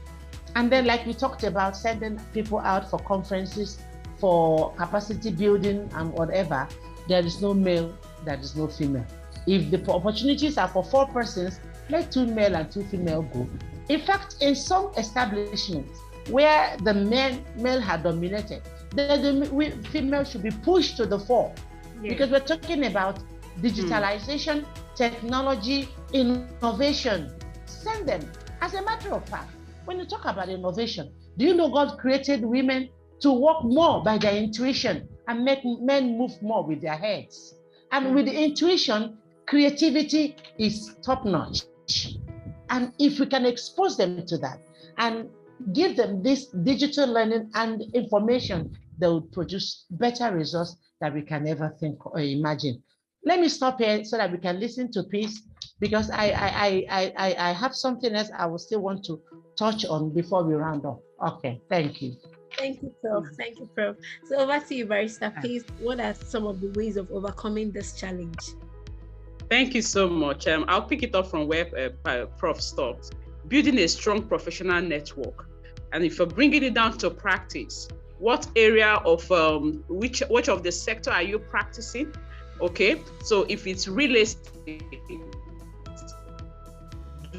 And then, like we talked about, sending people out for conferences, for capacity building and whatever, there is no male, there is no female. If the opportunities are for 4 persons, let 2 male and 2 female go. In fact, in some establishments where the male had dominated, the female should be pushed to the fore. Because we're talking about digitalization, technology, innovation. Send them. As a matter of fact, when you talk about innovation, do you know God created women to work more by their intuition and make men move more with their heads? And with the intuition, creativity is top-notch. And if we can expose them to that and give them this digital learning and information, they will produce better results that we can never think or imagine. Let me stop here so that we can listen to Peace, because I have something else I will still want to touch on before we round up. Okay, thank you. Thank you, Prof. Thank you, Prof. So over to you, Barrister Peace. What are some of the ways of overcoming this challenge? Thank you so much. I'll pick it up from where Prof stopped. Building a strong professional network. And if you're bringing it down to practice, what area of which of the sector are you practicing? Okay, so if it's real estate,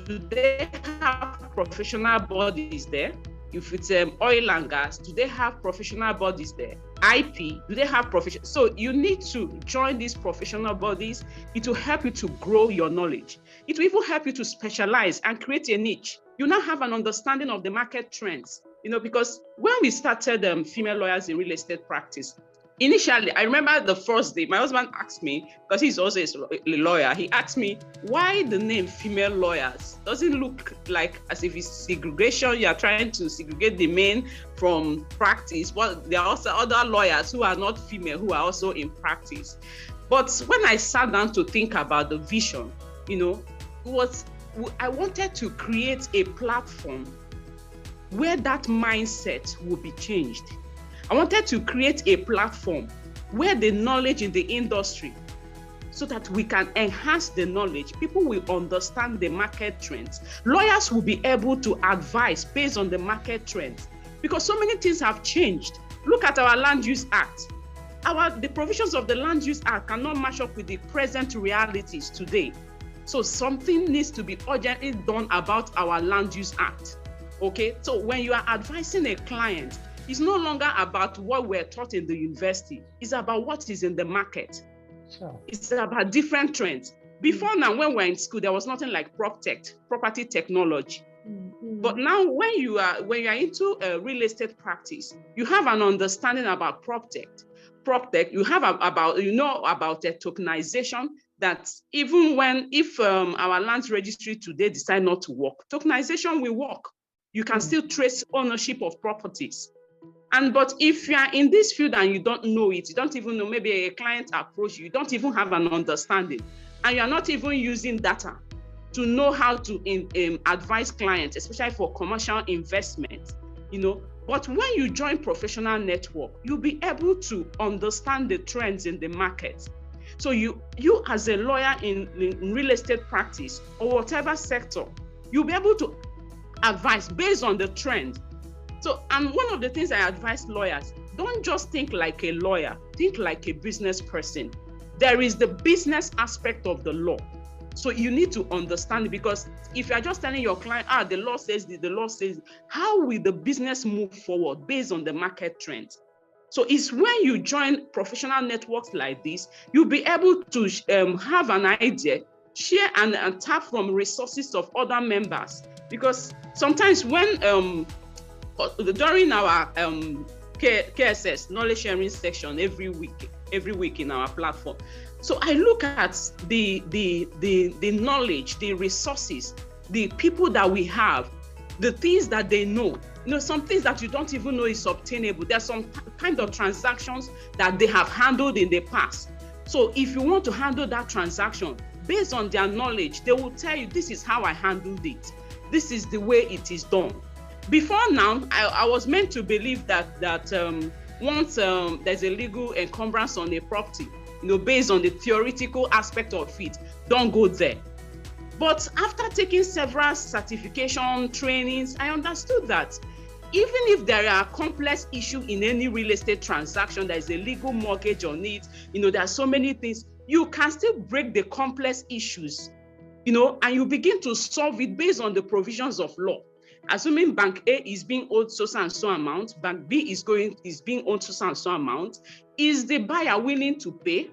do they have professional bodies there? If it's oil and gas, do they have professional bodies there? IP, do they have professional? So you need to join these professional bodies. It will help you to grow your knowledge. It will even help you to specialize and create a niche. You now have an understanding of the market trends, because when we started female lawyers in real estate practice, initially, I remember the first day, my husband asked me, because he's also a lawyer, he asked me, why the name female lawyers? Doesn't look like as if it's segregation, you're trying to segregate the men from practice. Well, there are also other lawyers who are not female, who are also in practice. But when I sat down to think about the vision, I wanted to create a platform where that mindset will be changed. I wanted to create a platform where the knowledge in the industry, so that we can enhance the knowledge, people will understand the market trends. Lawyers will be able to advise based on the market trends, because so many things have changed. Look at our Land Use Act. The provisions of the Land Use Act cannot match up with the present realities today. So something needs to be urgently done about our Land Use Act. Okay, so when you are advising a client, it's no longer about what we're taught in the university. It's about what is in the market. Sure. It's about different trends. Before now, when we're in school, there was nothing like PropTech, property technology. But now when you are into real estate practice, you have an understanding about PropTech. You have about the tokenization, that even if our land registry today decide not to work, tokenization will work. You can still trace ownership of properties. But if you are in this field and you don't know it, you don't even know, maybe a client approach you, you don't even have an understanding, and you're not even using data to know how to advise clients, especially for commercial investment, But when you join professional network, you'll be able to understand the trends in the market. So you as a lawyer in real estate practice or whatever sector, you'll be able to advise based on the trend. So, and one of the things I advise lawyers, don't just think like a lawyer, think like a business person. There is the business aspect of the law. So you need to understand it, because if you're just telling your client, the law says this, the law says, how will the business move forward based on the market trends? So it's when you join professional networks like this, you'll be able to have an idea, share and tap from resources of other members. Because sometimes when during our KSS knowledge sharing section every week in our platform, so I look at the knowledge, the resources, the people that we have, the things that they know. Some things that you don't even know is obtainable. There's some kind of transactions that they have handled in the past. So if you want to handle that transaction, based on their knowledge, they will tell you, this is how I handled it. This is the way it is done. Before now, I was meant to believe that once there's a legal encumbrance on a property, based on the theoretical aspect of it, don't go there. But after taking several certification trainings, I understood that even if there are complex issues in any real estate transaction, there is a legal mortgage on it, there are so many things, you can still break the complex issues, and you begin to solve it based on the provisions of law. Assuming bank A is being owed so and so amount, bank B is being owed so and so amount, is the buyer willing to pay?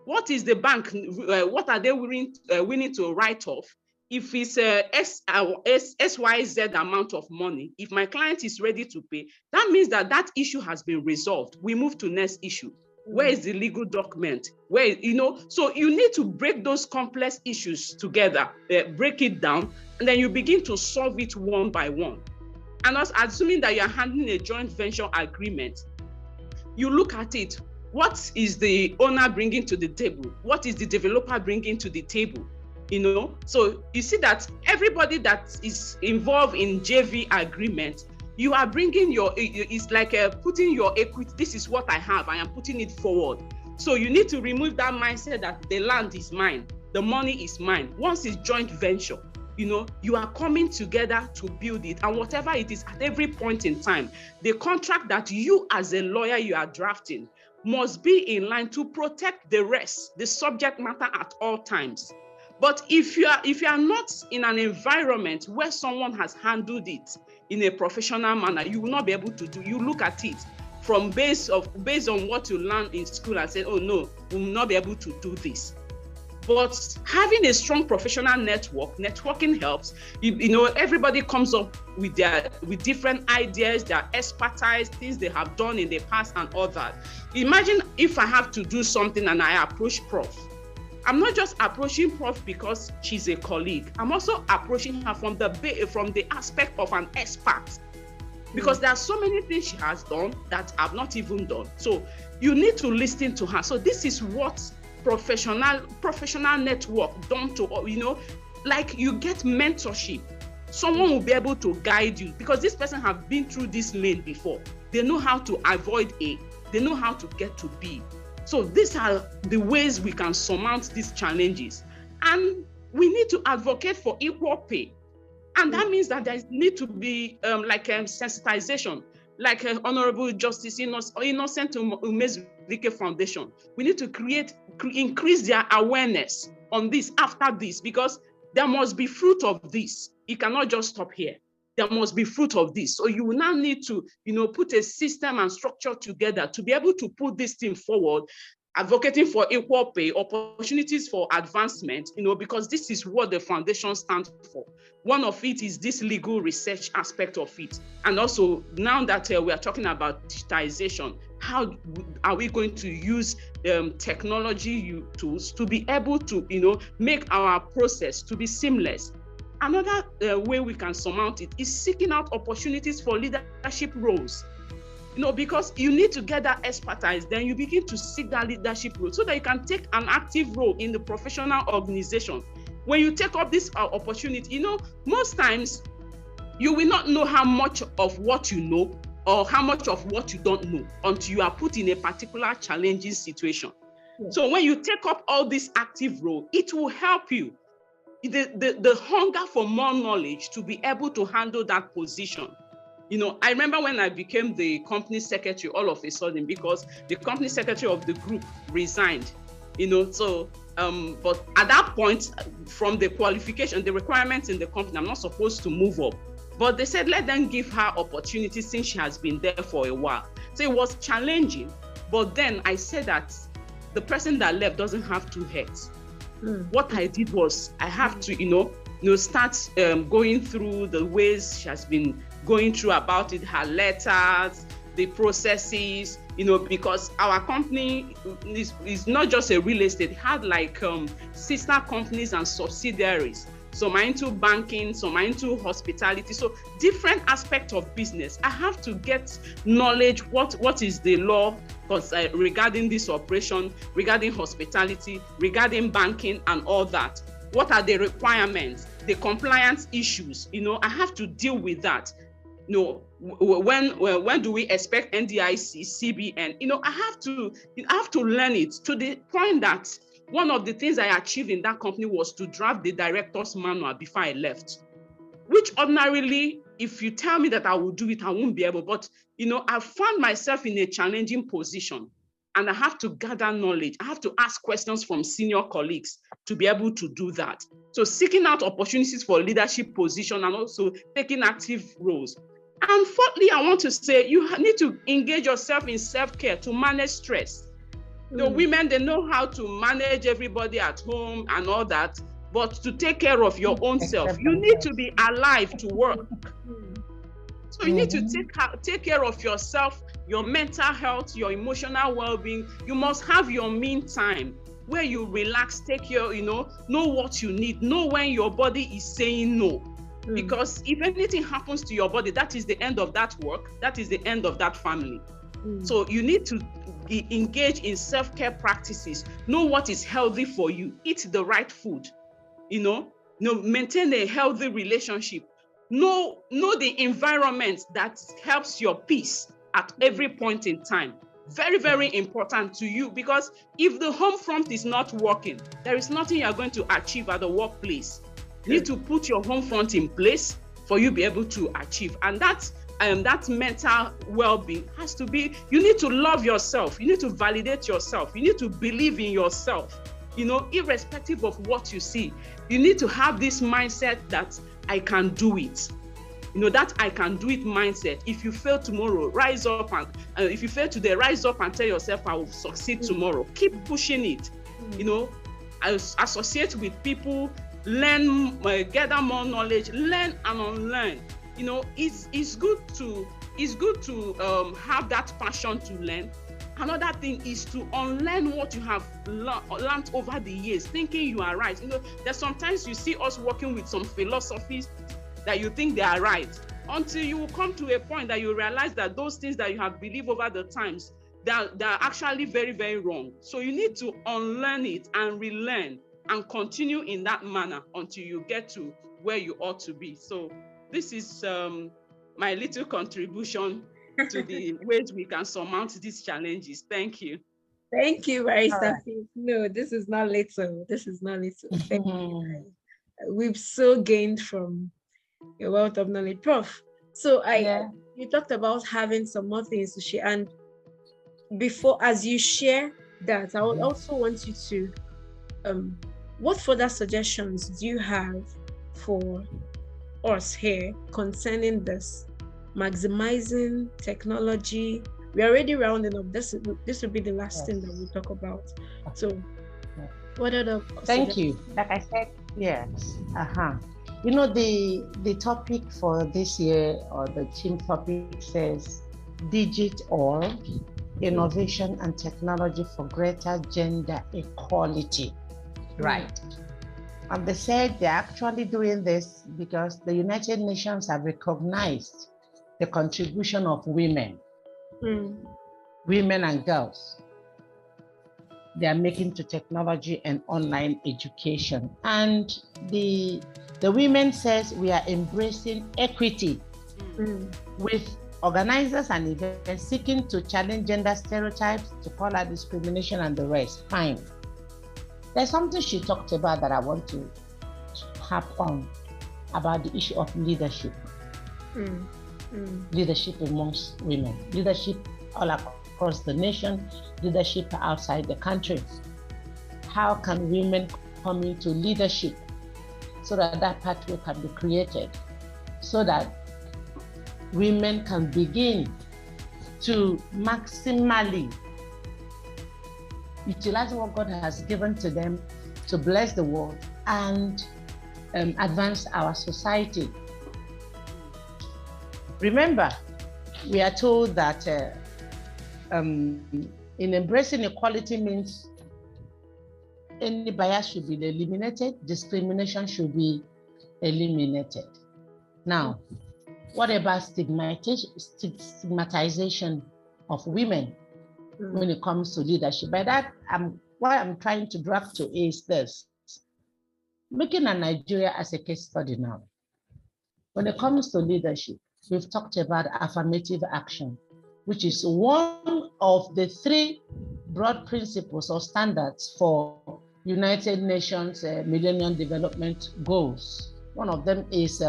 What is the bank? What are they willing to write off? If it's XYZ amount of money, if my client is ready to pay, that means that issue has been resolved. We move to next issue. Where is the legal document? So you need to break those complex issues together, break it down, and then you begin to solve it one by one. And also, assuming that you're handling a joint venture agreement, you look at it. What is the owner bringing to the table? What is the developer bringing to the table? So you see that everybody that is involved in JV agreement, you are bringing it's like putting your equity. This is what I have. I am putting it forward. So you need to remove that mindset that the land is mine, the money is mine. Once it's joint venture, you are coming together to build it, and whatever it is at every point in time, the contract that you as a lawyer you are drafting must be in line to protect the rest, the subject matter at all times. But if you are not in an environment where someone has handled it in a professional manner, you will not be able to do. You look at it from based on what you learned in school and say, oh no, we will not be able to do this. But having a strong professional networking helps. Everybody comes up with different ideas, their expertise, things they have done in the past and all that. Imagine if I have to do something and I approach Prof. I'm not just approaching Prof because she's a colleague. I'm also approaching her from the aspect of an expert, because there are so many things she has done that I've not even done. So you need to listen to her. So this is what professional network done to, like you get mentorship. Someone will be able to guide you because this person have been through this lane before. They know how to avoid A. They know how to get to B. So these are the ways we can surmount these challenges. And we need to advocate for equal pay. And that means that there need to be sensitization, like Honorable Justice Innocent Umezulike Foundation. We need to increase their awareness on this after this, because there must be fruit of this. It cannot just stop here. There must be fruit of this. So you will now need to, put a system and structure together to be able to put this thing forward, advocating for equal pay, opportunities for advancement, because this is what the foundation stands for. One of it is this legal research aspect of it. And also now that we are talking about digitization, how are we going to use technology tools to be able to, make our process to be seamless? Another way we can surmount it is seeking out opportunities for leadership roles. because you need to get that expertise. Then you begin to seek that leadership role so that you can take an active role in the professional organization. When you take up this opportunity, most times you will not know how much of what you know or how much of what you don't know until you are put in a particular challenging situation. Yeah. So when you take up all this active role, it will help you. The hunger for more knowledge to be able to handle that position. I remember when I became the company secretary all of a sudden, because the company secretary of the group resigned, but at that point, from the qualification, the requirements in the company, I'm not supposed to move up. But they said, let them give her opportunity since she has been there for a while. So it was challenging. But then I said that the person that left doesn't have two heads. What I did was I have to, start going through the ways she has been going through about it, her letters, the processes, because our company is not just a real estate. It had like sister companies and subsidiaries. Some are into banking, some are into hospitality. So different aspects of business. I have to get knowledge, what is the law regarding this operation, regarding hospitality, regarding banking and all that. What are the requirements, the compliance issues? I have to deal with that. When do we expect NDIC, CBN? I have to learn it to the point that one of the things I achieved in that company was to draft the director's manual before I left, which ordinarily, if you tell me that I will do it, I won't be able. But, I found myself in a challenging position and I have to gather knowledge. I have to ask questions from senior colleagues to be able to do that. So seeking out opportunities for leadership position and also taking active roles. And fourthly, I want to say you need to engage yourself in self-care to manage stress. The women, they know how to manage everybody at home and all that, but to take care of your own self, you need to be alive to work. So you need to take care of yourself, your mental health, your emotional well-being. You must have your me time where you relax, take care, know what you need, know when your body is saying no. Because if anything happens to your body, that is the end of that work, that is the end of that family. So you need to engage in self-care practices, know what is healthy for you, eat the right food, maintain a healthy relationship, know the environment that helps your peace at every point in time. Very, very important to you, because if the home front is not working, there is nothing you are going to achieve at the workplace. You need to put your home front in place for you to be able to achieve. And that mental well-being has to be, you need to love yourself. You need to validate yourself. You need to believe in yourself, irrespective of what you see. You need to have this mindset that I can do it. That I can do it mindset. If you fail tomorrow, rise up, and if you fail today, rise up and tell yourself, I will succeed tomorrow. Keep pushing it. Associate with people, learn, gather more knowledge, learn and unlearn. It's good to have that passion to learn. Another thing is to unlearn what you have learned over the years, thinking you are right. There's sometimes you see us working with some philosophies that you think they are right, until you will come to a point that you realize that those things that you have believed over the times, they're actually very, very wrong. So you need to unlearn it and relearn and continue in that manner until you get to where you ought to be. So this is my little contribution to the ways we can surmount these challenges. Thank you. Thank you, Barrister. No, this is not little. This is not little. Thank you. We've so gained from a wealth of knowledge. Prof, so you talked about having some more things to share. And before, as you share that, I would also want you to, what further suggestions do you have for us here concerning this, maximizing technology? We're already rounding up. This will be the last thing that we'll talk about. So what are the Thank you. Like I said, yes. The topic for this year, or the theme topic, says digital innovation and technology for greater gender equality. Right. And they said they're actually doing this because the United Nations have recognized the contribution of women women and girls. They are making to technology and online education. And the women says we are embracing equity with organizers and events seeking to challenge gender stereotypes, to call out discrimination and the rest. Fine. There's something she talked about that I want to harp on about the issue of leadership. Leadership amongst women, leadership all across the nation, leadership outside the country. How can women come into leadership so that that pathway can be created, so that women can begin to maximally utilize what God has given to them to bless the world and advance our society. Remember, we are told that in embracing equality means any bias should be eliminated, discrimination should be eliminated. Now, what about stigmatization of women when it comes to leadership? By that, what I'm trying to drag to is this. Looking at Nigeria as a case study now, when it comes to leadership, we've talked about affirmative action, which is one of the 3 broad principles or standards for United Nations Millennium Development Goals. One of them is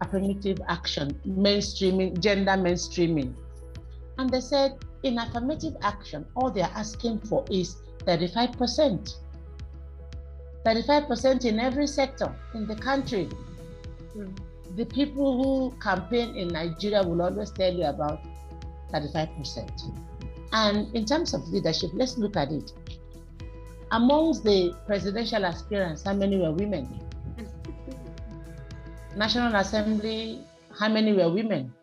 affirmative action, mainstreaming, gender mainstreaming. And they said in affirmative action, all they're asking for is 35%. 35% in every sector in the country. The people who campaign in Nigeria will always tell you about 35%. And in terms of leadership, let's look at it. Amongst the presidential aspirants, how many were women? National Assembly, how many were women?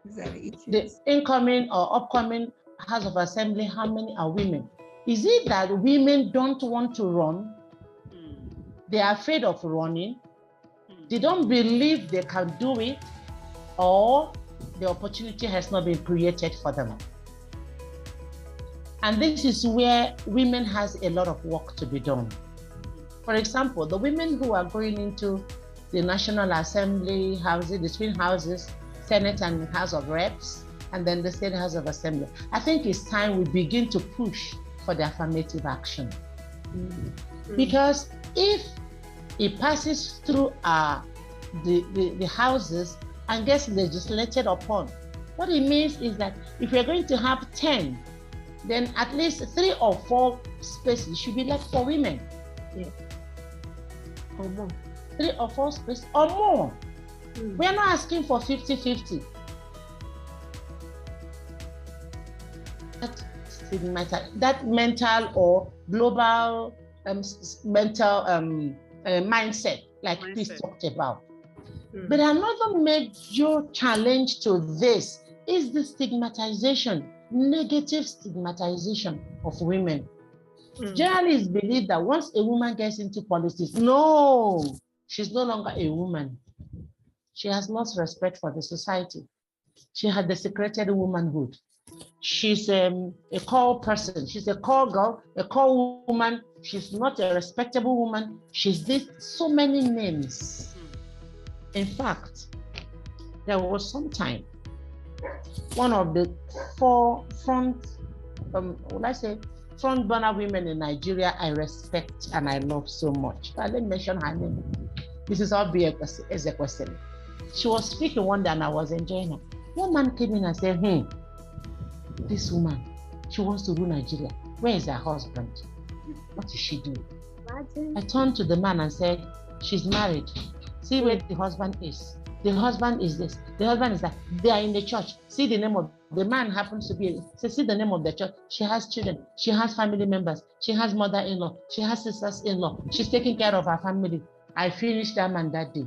The incoming or upcoming House of Assembly, how many are women? Is it that women don't want to run? They are afraid of running? They don't believe they can do it, or the opportunity has not been created for them? And this is where women has a lot of work to be done. For example, the women who are going into the National Assembly houses, the twin houses, Senate and House of Reps, and then the State House of Assembly, I think it's time we begin to push for the affirmative action. Because if it passes through the houses and gets legislated upon, what it means is that if we're going to have 10, then at least 3 or 4 spaces should be left for women. Yeah. Or more. 3 or 4 spaces or more. We are not asking for 50-50. That mental or global mental mindset, like Chris talked about. But another major challenge to this is the stigmatization, negative stigmatization of women. Generally, it's believed that once a woman gets into politics, no, she's no longer a woman. She has lost respect for the society. She had desecrated womanhood. She's a call person. She's a call girl, a call woman. She's not a respectable woman. She's this, so many names. In fact, there was some time, one of the 4 front burner women in Nigeria I respect and I love so much. But let me mention her name. Mrs. Obi Ezekwesili. She was speaking one day and I was enjoying her. One man came in and said, this woman, she wants to rule Nigeria. Where is her husband? What is she doing? I turned to the man and said, she's married. See where the husband is. The husband is this. The husband is that. They are in the church. See the name of the man happens to be. See the name of the church. She has children. She has family members. She has mother-in-law. She has sisters-in-law. She's taking care of her family. I finished that man that day.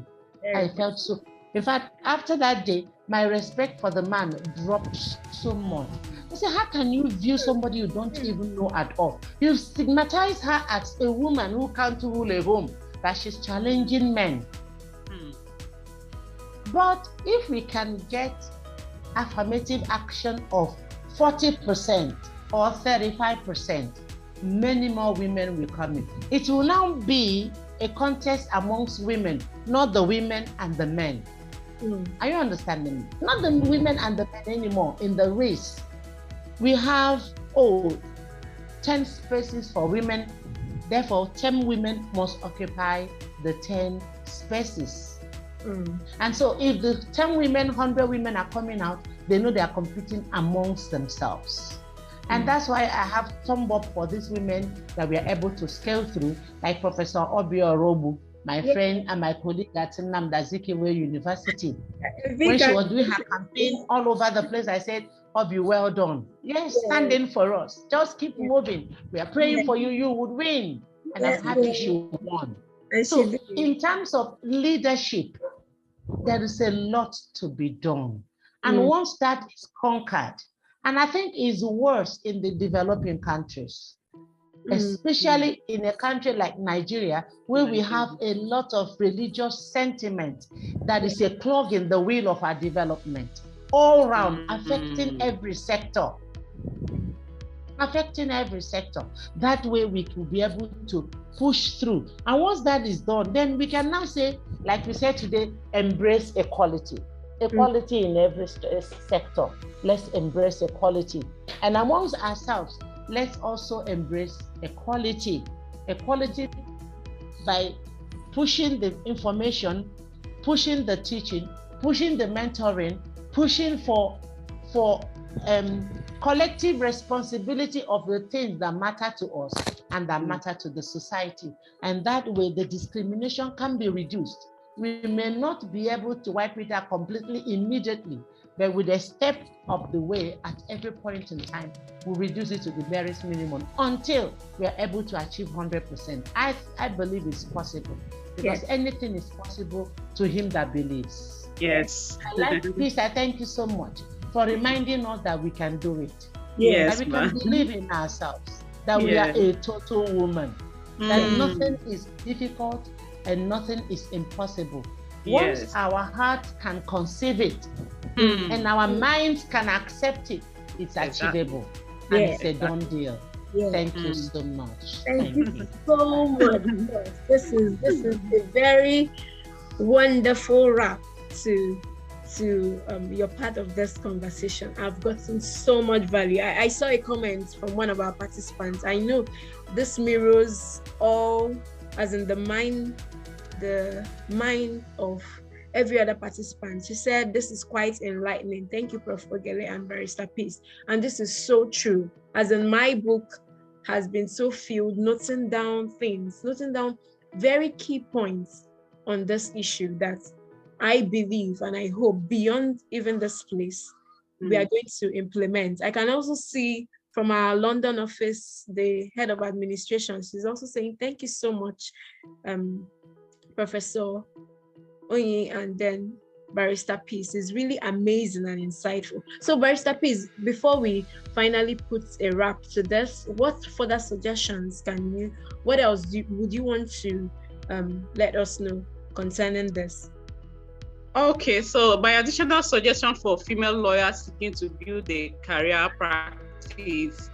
I felt so. In fact, after that day, my respect for the man dropped so much. I said, how can you view somebody you don't even know at all? You stigmatize her as a woman who can't rule a home, that she's challenging men. But if we can get affirmative action of 40% or 35%, many more women will come in. It will now be a contest amongst women, not the women and the men. Are you understanding me? Not the women and the men anymore in the race. We have 10 spaces for women, therefore 10 women must occupy the 10 spaces. And so if the 10 women, 100 women are coming out, they know they are competing amongst themselves. And that's why I have thumbed up for these women that we are able to scale through, like Professor Obio Robu, my friend and my colleague at Nnamdi Azikiwe University. When she was doing her campaign all over the place, I said, Obi, well done. Yes, stand in for us. Just keep moving. We are praying for you. You would win. And I'm happy she won. So in terms of leadership, there is a lot to be done. And once that is conquered, and I think it's worse in the developing countries, especially in a country like Nigeria, where we have a lot of religious sentiment that is a clog in the wheel of our development, all around, affecting every sector. Affecting every sector. That way we can be able to push through. And once that is done, then we can now say, like we said today, embrace equality. Equality in every sector. Let's embrace equality. And amongst ourselves, let's also embrace equality. Equality by pushing the information, pushing the teaching, pushing the mentoring, pushing for collective responsibility of the things that matter to us and that matter to the society. And that way the discrimination can be reduced. We may not be able to wipe it out completely immediately, but with a step of the way at every point in time, we'll reduce it to the barest minimum until we are able to achieve 100%. I believe it's possible, because anything is possible to him that believes. Yes. Please, I thank you so much for reminding us that we can do it. Yes, that we can believe in ourselves, that we are a total woman, that nothing is difficult and nothing is impossible. Once our heart can conceive it and our minds can accept it, it's achievable. And it's a done deal. Thank you so much. Thank you so much. This is a very wonderful wrap to your part of this conversation. I've gotten so much value. I saw a comment from one of our participants. I know this mirrors all, as in the mind of every other participant. She said, this is quite enlightening. Thank you, Prof. Ogele and Barrister Peace. And this is so true. As in, my book has been so filled, noting down things, noting down very key points on this issue that I believe and I hope beyond even this place, we are going to implement. I can also see from our London office, the head of administration, she's also saying, thank you so much, Professor Onyi, and then Barrister Peace. Is really amazing and insightful. So Barrister Peace, before we finally put a wrap to this, what further suggestions what else would you want to let us know concerning this? Okay, so my additional suggestion for female lawyers seeking to build a career practice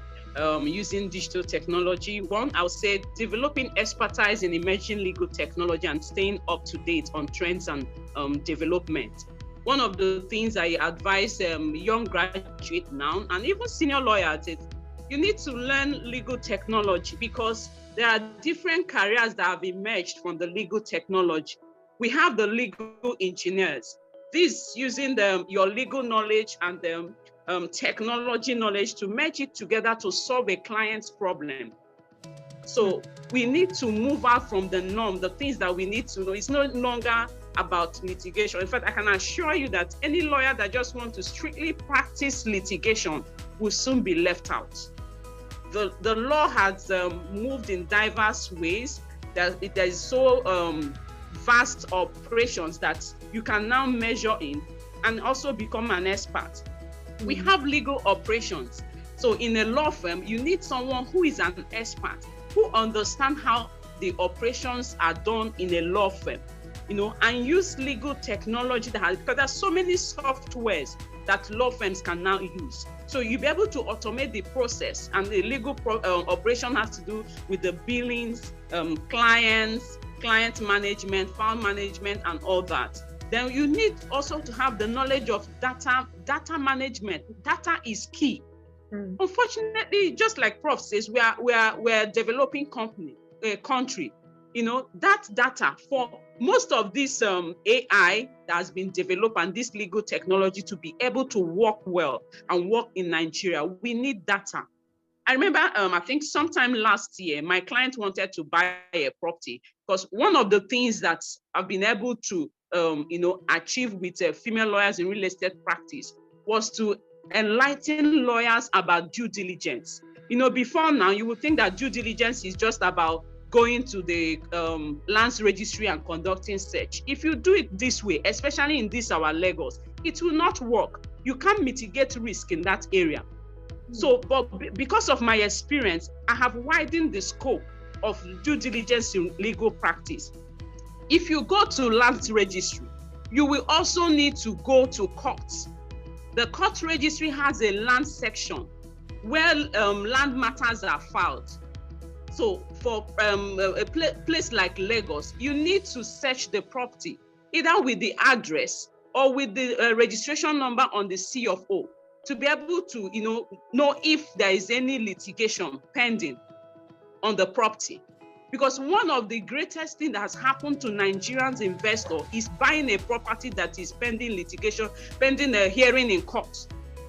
using digital technology. One, I would say developing expertise in emerging legal technology and staying up to date on trends and development. One of the things I advise young graduates now, and even senior lawyers, is you need to learn legal technology, because there are different careers that have emerged from the legal technology. We have the legal engineers. This using your legal knowledge and the technology knowledge to merge it together to solve a client's problem. So we need to move out from the norm, the things that we need to know. It's no longer about litigation. In fact, I can assure you that any lawyer that just wants to strictly practice litigation will soon be left out. The law has moved in diverse ways. There is so vast operations that you can now measure in and also become an expert. We have legal operations. So in a law firm, you need someone who is an expert, who understands how the operations are done in a law firm, and use legal technology because there's so many softwares that law firms can now use. So you'll be able to automate the process, and the legal operation has to do with the billings, clients, client management, file management, and all that. Then you need also to have the knowledge of data management. Data is key. Unfortunately, just like Prof says, we're developing country. You know, that data for most of this AI that has been developed and this legal technology to be able to work well and work in Nigeria, we need data. I remember, I think sometime last year, my client wanted to buy a property, because one of the things that I've been able to, achieve with female lawyers in real estate practice was to enlighten lawyers about due diligence. You know, before now, you would think that due diligence is just about going to the lands registry and conducting search. If you do it this way, especially in this our Lagos, it will not work. You can't mitigate risk in that area. So, but because of my experience, I have widened the scope of due diligence in legal practice. If you go to lands registry, you will also need to go to courts. The court registry has a land section where land matters are filed. So for a place like Lagos, you need to search the property, either with the address or with the registration number on the C of O, to be able to know if there is any litigation pending on the property. Because one of the greatest things that has happened to Nigerians investor is buying a property that is pending litigation, pending a hearing in court.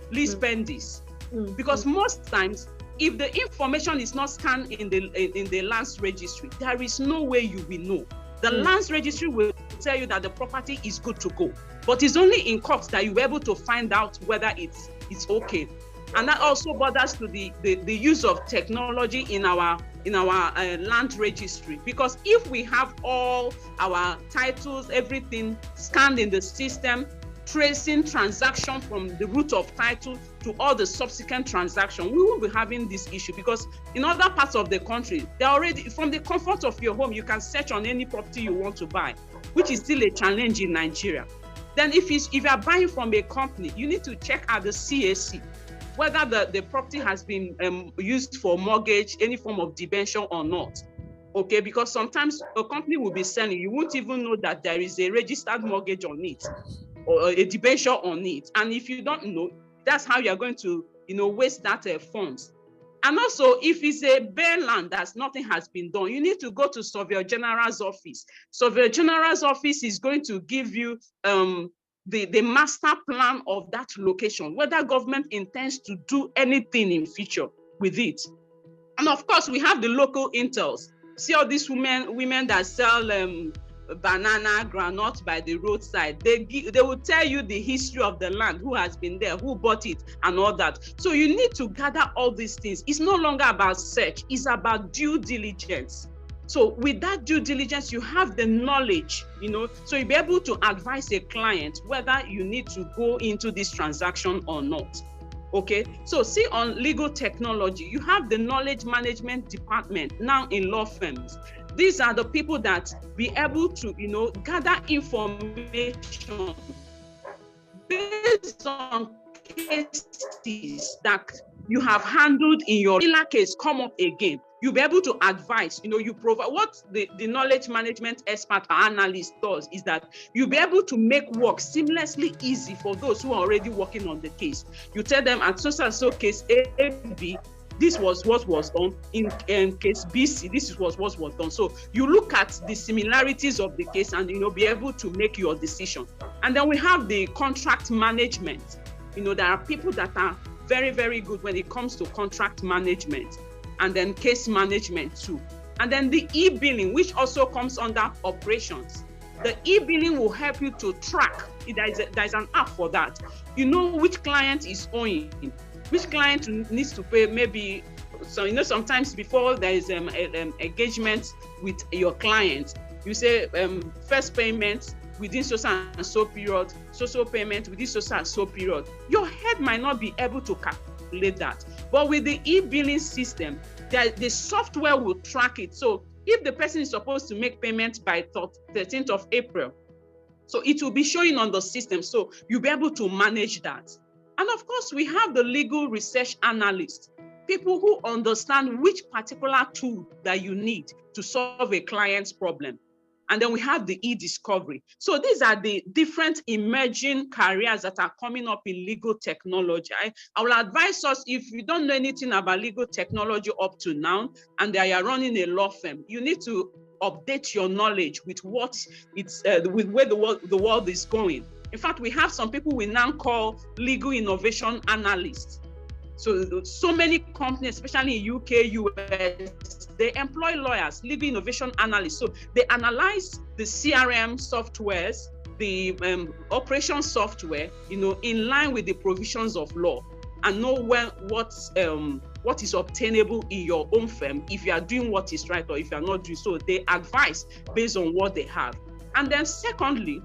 Please spend this. Because most times, if the information is not scanned in the lands registry, there is no way you will know. The lands registry will tell you that the property is good to go, but it's only in court that you're able to find out whether it's okay. And that also borders to the use of technology in our land registry. Because if we have all our titles, everything scanned in the system, tracing transaction from the root of title to all the subsequent transaction, we won't be having this issue. Because in other parts of the country, they're already, from the comfort of your home, you can search on any property you want to buy, which is still a challenge in Nigeria. Then if you are buying from a company, you need to check at the CAC whether the property has been used for mortgage, any form of debenture or not. Okay, because sometimes a company will be selling, you won't even know that there is a registered mortgage on it or a debenture on it. And if you don't know, that's how you're going to, waste that funds. And also, if it's a bare land that nothing has been done, you need to go to Surveyor General's office. Surveyor General's office is going to give you the master plan of that location, whether government intends to do anything in future with it. And of course, we have the local intels. See all these women that sell banana, granite by the roadside. They will tell you the history of the land, who has been there, who bought it, and all that. So you need to gather all these things. It's no longer about search, it's about due diligence. So with that due diligence, you have the knowledge, so you'll be able to advise a client whether you need to go into this transaction or not. Okay, so see, on legal technology, you have the knowledge management department now in law firms. These are the people that be able to, gather information based on cases that you have handled in your case come up again. You'll be able to advise, you provide what the knowledge management expert or analyst does is that you'll be able to make work seamlessly easy for those who are already working on the case. You tell them at so case A, B, this was what was done. In case BC, this was what was done. So you look at the similarities of the case and be able to make your decision. And then we have the contract management. There are people that are very, very good when it comes to contract management, and then case management too. And then the e-billing, which also comes under operations. The e-billing will help you to track. There's an app for that. You know which client is owing, which client needs to pay, maybe. So sometimes before there is engagement with your client, you say first payment within so and so period, so payment within so and so period. Your head might not be able to calculate that, but with the e-billing system, the software will track it. So if the person is supposed to make payment by 13th of April, so it will be showing on the system. So you'll be able to manage that. And of course, we have the legal research analyst, people who understand which particular tool that you need to solve a client's problem. And then we have the e-discovery. So these are the different emerging careers that are coming up in legal technology. I will advise us, if you don't know anything about legal technology up to now, and they are running a law firm, you need to update your knowledge with what it's with where the world is going. In fact, we have some people we now call legal innovation analysts. So many companies, especially in UK, US, they employ lawyers, legal innovation analysts. So they analyze the CRM softwares, the operation software, in line with the provisions of law, and know what is obtainable in your own firm if you are doing what is right or if you are not doing so. They advise based on what they have. And then secondly,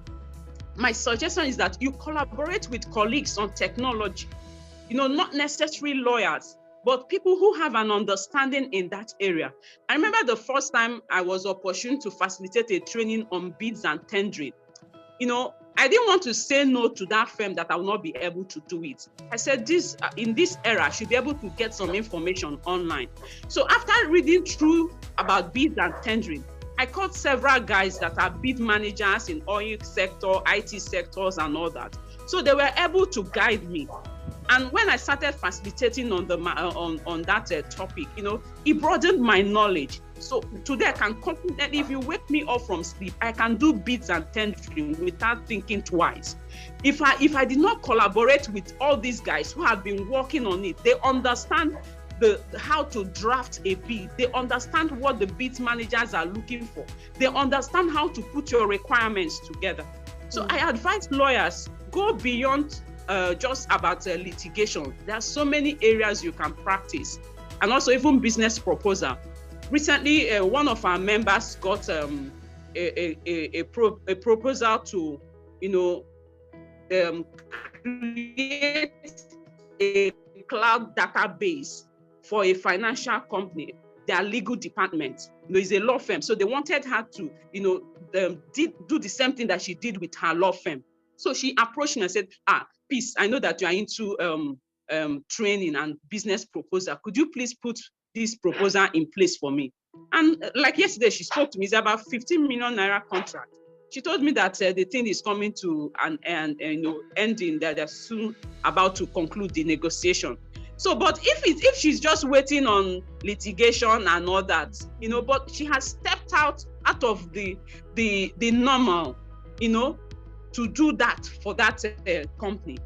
my suggestion is that you collaborate with colleagues on technology. Not necessarily lawyers, but people who have an understanding in that area. I remember the first time I was opportune to facilitate a training on bids and tendering. I didn't want to say no to that firm that I will not be able to do it. I said, in this era, I should be able to get some information online. So after reading through about bids and tendering, I called several guys that are bid managers in oil sector, IT sectors, and all that. So they were able to guide me. And when I started facilitating on that topic, it broadened my knowledge. So today I can confidently, if you wake me up from sleep, I can do bids and tendering without thinking twice. If I did not collaborate with all these guys who have been working on it, they understand how to draft a bid. They understand what the bid managers are looking for. They understand how to put your requirements together. So I advise lawyers, go beyond just about litigation. There are so many areas you can practice, and also even business proposal. Recently, one of our members got a proposal to, create a cloud database for a financial company, their legal department. It's a law firm, so they wanted her to, do the same thing that she did with her law firm. So she approached me and said, Peace, I know that you are into training and business proposal. Could you please put this proposal in place for me? And like yesterday, she spoke to me. It's about 15 million naira contract. She told me that the thing is coming to an end, ending, that they're soon about to conclude the negotiation. So, but if she's just waiting on litigation and all that, but she has stepped out of the normal, to do that for that company.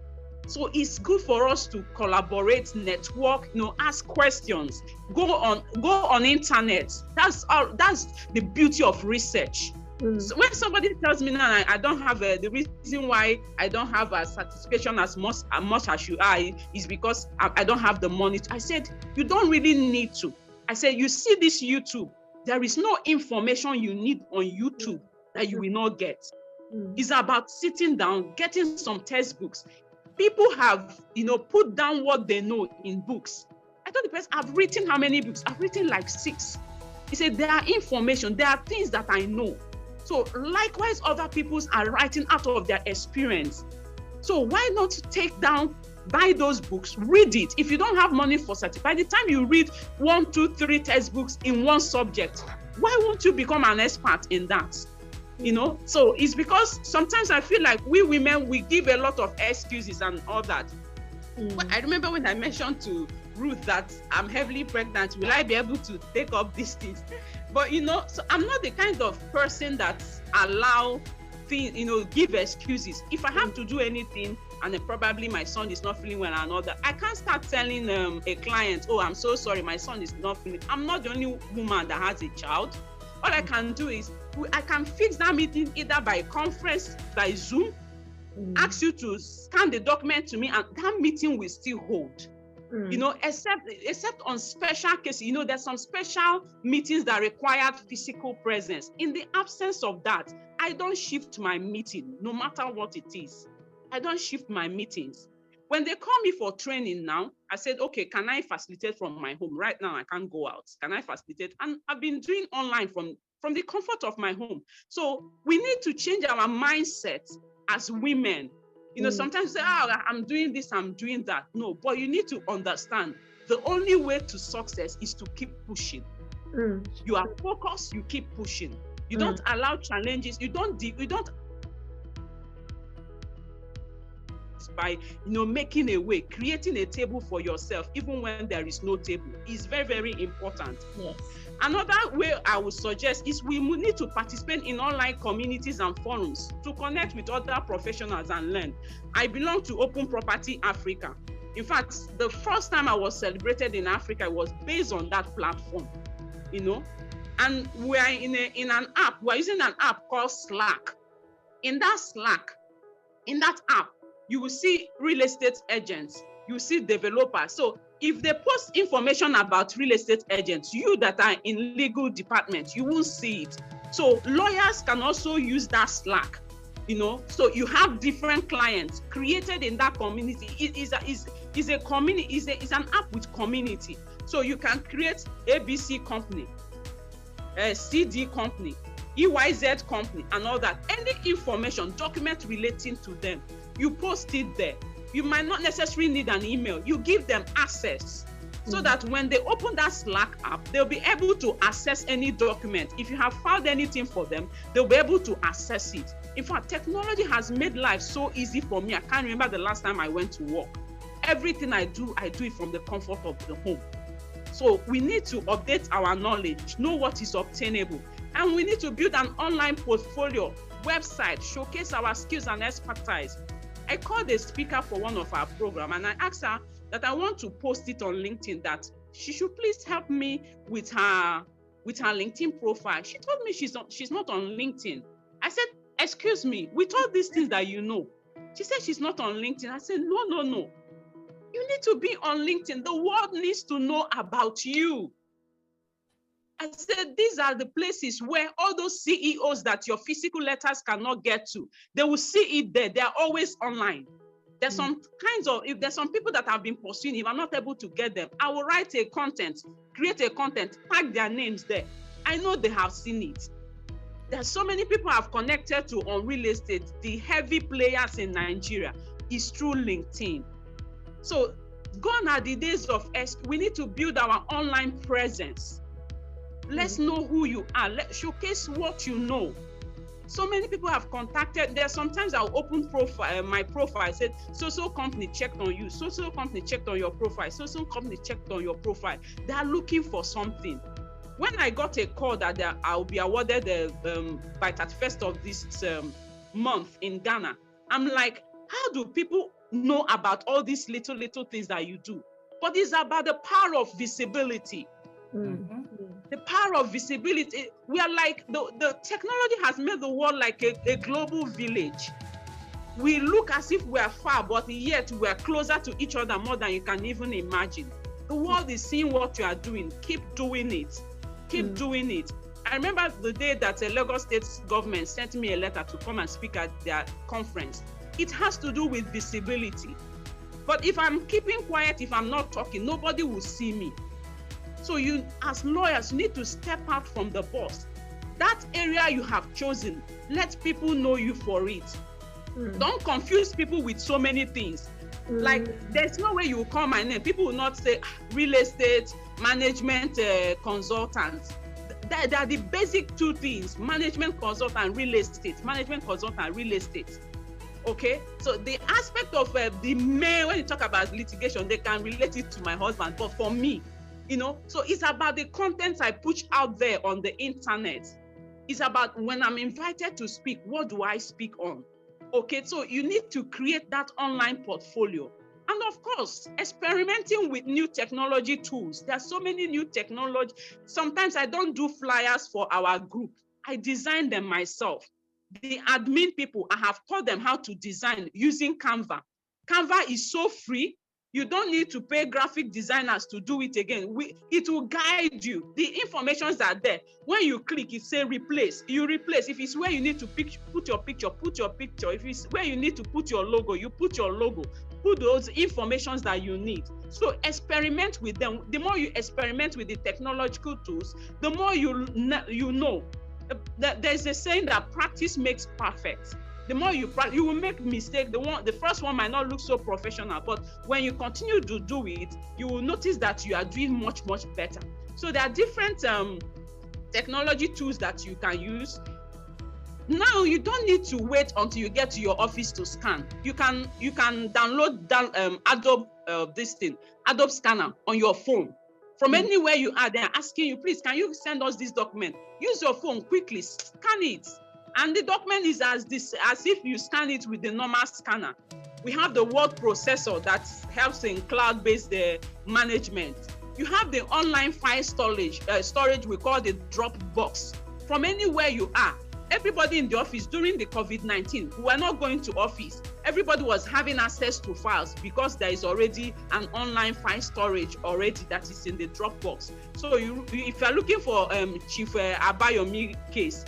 So it's good for us to collaborate, network, ask questions, go on internet. That's the beauty of research. So when somebody tells me now I don't have the reason why I don't have a certification as much as you are is because I don't have the money. I said, you don't really need to. I said, you see this YouTube, there is no information you need on YouTube that you will not get. It's about sitting down, getting some textbooks. People have, put down what they know in books. I told the person, I've written how many books? I've written like 6. He said, there are information, there are things that I know. So likewise, other people are writing out of their experience. So why not buy those books, read it. If you don't have money for certificate, by the time you read 1, 2, 3 textbooks in one subject, why won't you become an expert in that? So it's because sometimes I feel like we women, we give a lot of excuses and all that. But I remember when I mentioned to Ruth that I'm heavily pregnant, will I be able to take up these things? But so I'm not the kind of person that allow things, give excuses. If I have to do anything and then probably my son is not feeling well and all that, I can't start telling a client, oh, I'm so sorry, my son is not feeling. I'm not the only woman that has a child. All I can do is I can fix that meeting either by conference, by Zoom, ask you to scan the document to me, and that meeting will still hold. Except on special cases, there's some special meetings that require physical presence. In the absence of that, I don't shift my meeting, no matter what it is. I don't shift my meetings. When they call me for training now, I said, okay, can I facilitate from my home? Right now, I can't go out. Can I facilitate? And I've been doing online from the comfort of my home. So we need to change our mindset as women. You know, sometimes you say, oh, I'm doing this, I'm doing that. No, but you need to understand the only way to success is to keep pushing. You are focused, you keep pushing. You don't allow challenges, you don't by, you know, making a way, creating a table for yourself, even when there is no table, is very, very important. Yes. Another way I would suggest is we need to participate in online communities and forums to connect with other professionals and learn. I belong to Open Property Africa. In fact, the first time I was celebrated in Africa was based on that platform, you know, and we are in an app. We're using an app called Slack. In that app, you will see real estate agents, you see developers. So if they post information about real estate agents, you that are in legal department, you won't see it. So lawyers can also use that Slack, you know. So you have different clients created in that community. It is a community, is an app with community. So you can create ABC company, CD company, EYZ company, and all that. Any information, document relating to them, you post it there. You might not necessarily need an email. You give them access so that when they open that Slack app, they'll be able to access any document. If you have filed anything for them, they'll be able to access it. In fact, technology has made life so easy for me. I can't remember the last time I went to work. Everything I do it from the comfort of the home. So we need to update our knowledge, know what is obtainable, and we need to build an online portfolio, website, showcase our skills and expertise. I called a speaker for one of our programs and I asked her that I want to post it on LinkedIn, that she should please help me with her LinkedIn profile. She told me she's not on LinkedIn. I said, excuse me, with all these things that you know. She said she's not on LinkedIn. I said, no. You need to be on LinkedIn. The world needs to know about you. I said, these are the places where all those CEOs that your physical letters cannot get to, they will see it there. They are always online. There's if there's some people that have been pursuing, if I'm not able to get them, I will write a content, create a content, tag their names there. I know they have seen it. There's so many people I've connected to on real estate. The heavy players in Nigeria is through LinkedIn. So gone are the days of we need to build our online presence. Let's know who you are. Let's showcase what you know. So many people have contacted. There sometimes I'll open my profile. I said, so company checked on you. So company checked on your profile. So company checked on your profile. They are looking for something. When I got a call that I'll be awarded by 31st of this month in Ghana, I'm like, how do people know about all these little things that you do? But it's about the power of visibility. The power of visibility. We are like, the technology has made the world like a global village. We look as if we are far, but yet we are closer to each other more than you can even imagine. The world is seeing what you are doing. Keep doing it. Keep doing it. I remember the day that the Lagos State government sent me a letter to come and speak at their conference. It has to do with visibility. But if I'm keeping quiet, if I'm not talking, nobody will see me. So you, as lawyers, need to step out from the box. That area you have chosen, let people know you for it. Don't confuse people with so many things. Like, there's no way you will call my name. People will not say real estate, management consultant. They are the basic two things: management consultant, real estate. Management consultant, real estate. Okay, so the aspect of the male, when you talk about litigation, they can relate it to my husband. But for me, you know, so it's about the content I push out there on the internet. It's about when I'm invited to speak, what do I speak on? Okay, so you need to create that online portfolio. And of course, experimenting with new technology tools. There are so many new technology. Sometimes I don't do flyers for our group. I design them myself. The admin people, I have taught them how to design using Canva. Canva is so free. You don't need to pay graphic designers to do it again. It will guide you. The informations are there. When you click, it says replace. You replace. If it's where you need to put your picture, put your picture. If it's where you need to put your logo, you put your logo. Put those informations that you need. So experiment with them. The more you experiment with the technological tools, the more you know. There's a saying that practice makes perfect. The more you practice, you will make mistake. The first one might not look so professional, but when you continue to do it, you will notice that you are doing much, much better. So there are different technology tools that you can use. Now you don't need to wait until you get to your office to scan. You can download Adobe Scanner on your phone. From anywhere you are, they're asking you, please, can you send us this document? Use your phone quickly, scan it. And the document is as if you scan it with the normal scanner. We have the word processor that helps in cloud-based management. You have the online file storage we call the Dropbox. From anywhere you are, everybody in the office during the COVID-19, we were not going to office. Everybody was having access to files because there is already an online file storage already that is in the Dropbox. So if you're looking for Chief Abayomi case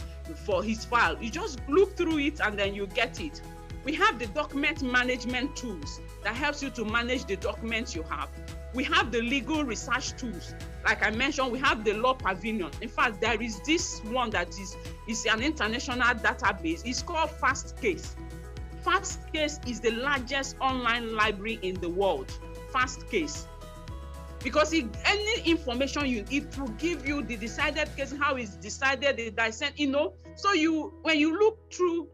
for his file, you just look through it and then you get it. We have the document management tools that helps you to manage the documents you have. We have the legal research tools. Like I mentioned, we have the Law Pavilion. In fact, there is this one that is an international database. It's called FastCase. FastCase is the largest online library in the world. FastCase. Because any information it will give you the decided case, how it's decided, the dissent, So when you look through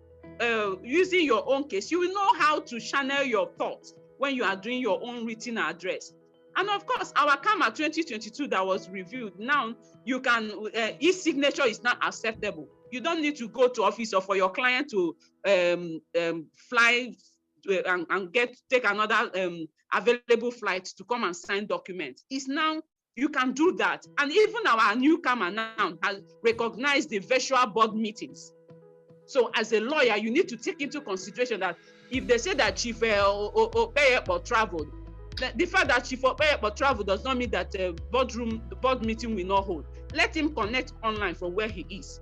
using your own case, you will know how to channel your thoughts when you are doing your own written address. And of course, our CAMA 2022 that was reviewed, now you can, e-signature is not acceptable. You don't need to go to office or for your client to fly and take another available flight to come and sign documents. It's now, you can do that. And even our new CAMA now has recognized the virtual board meetings. So as a lawyer, you need to take into consideration that if they say that Chief Opeyepo traveled, the fact that Chief Opeyepo traveled does not mean that the board meeting will not hold. Let him connect online from where he is.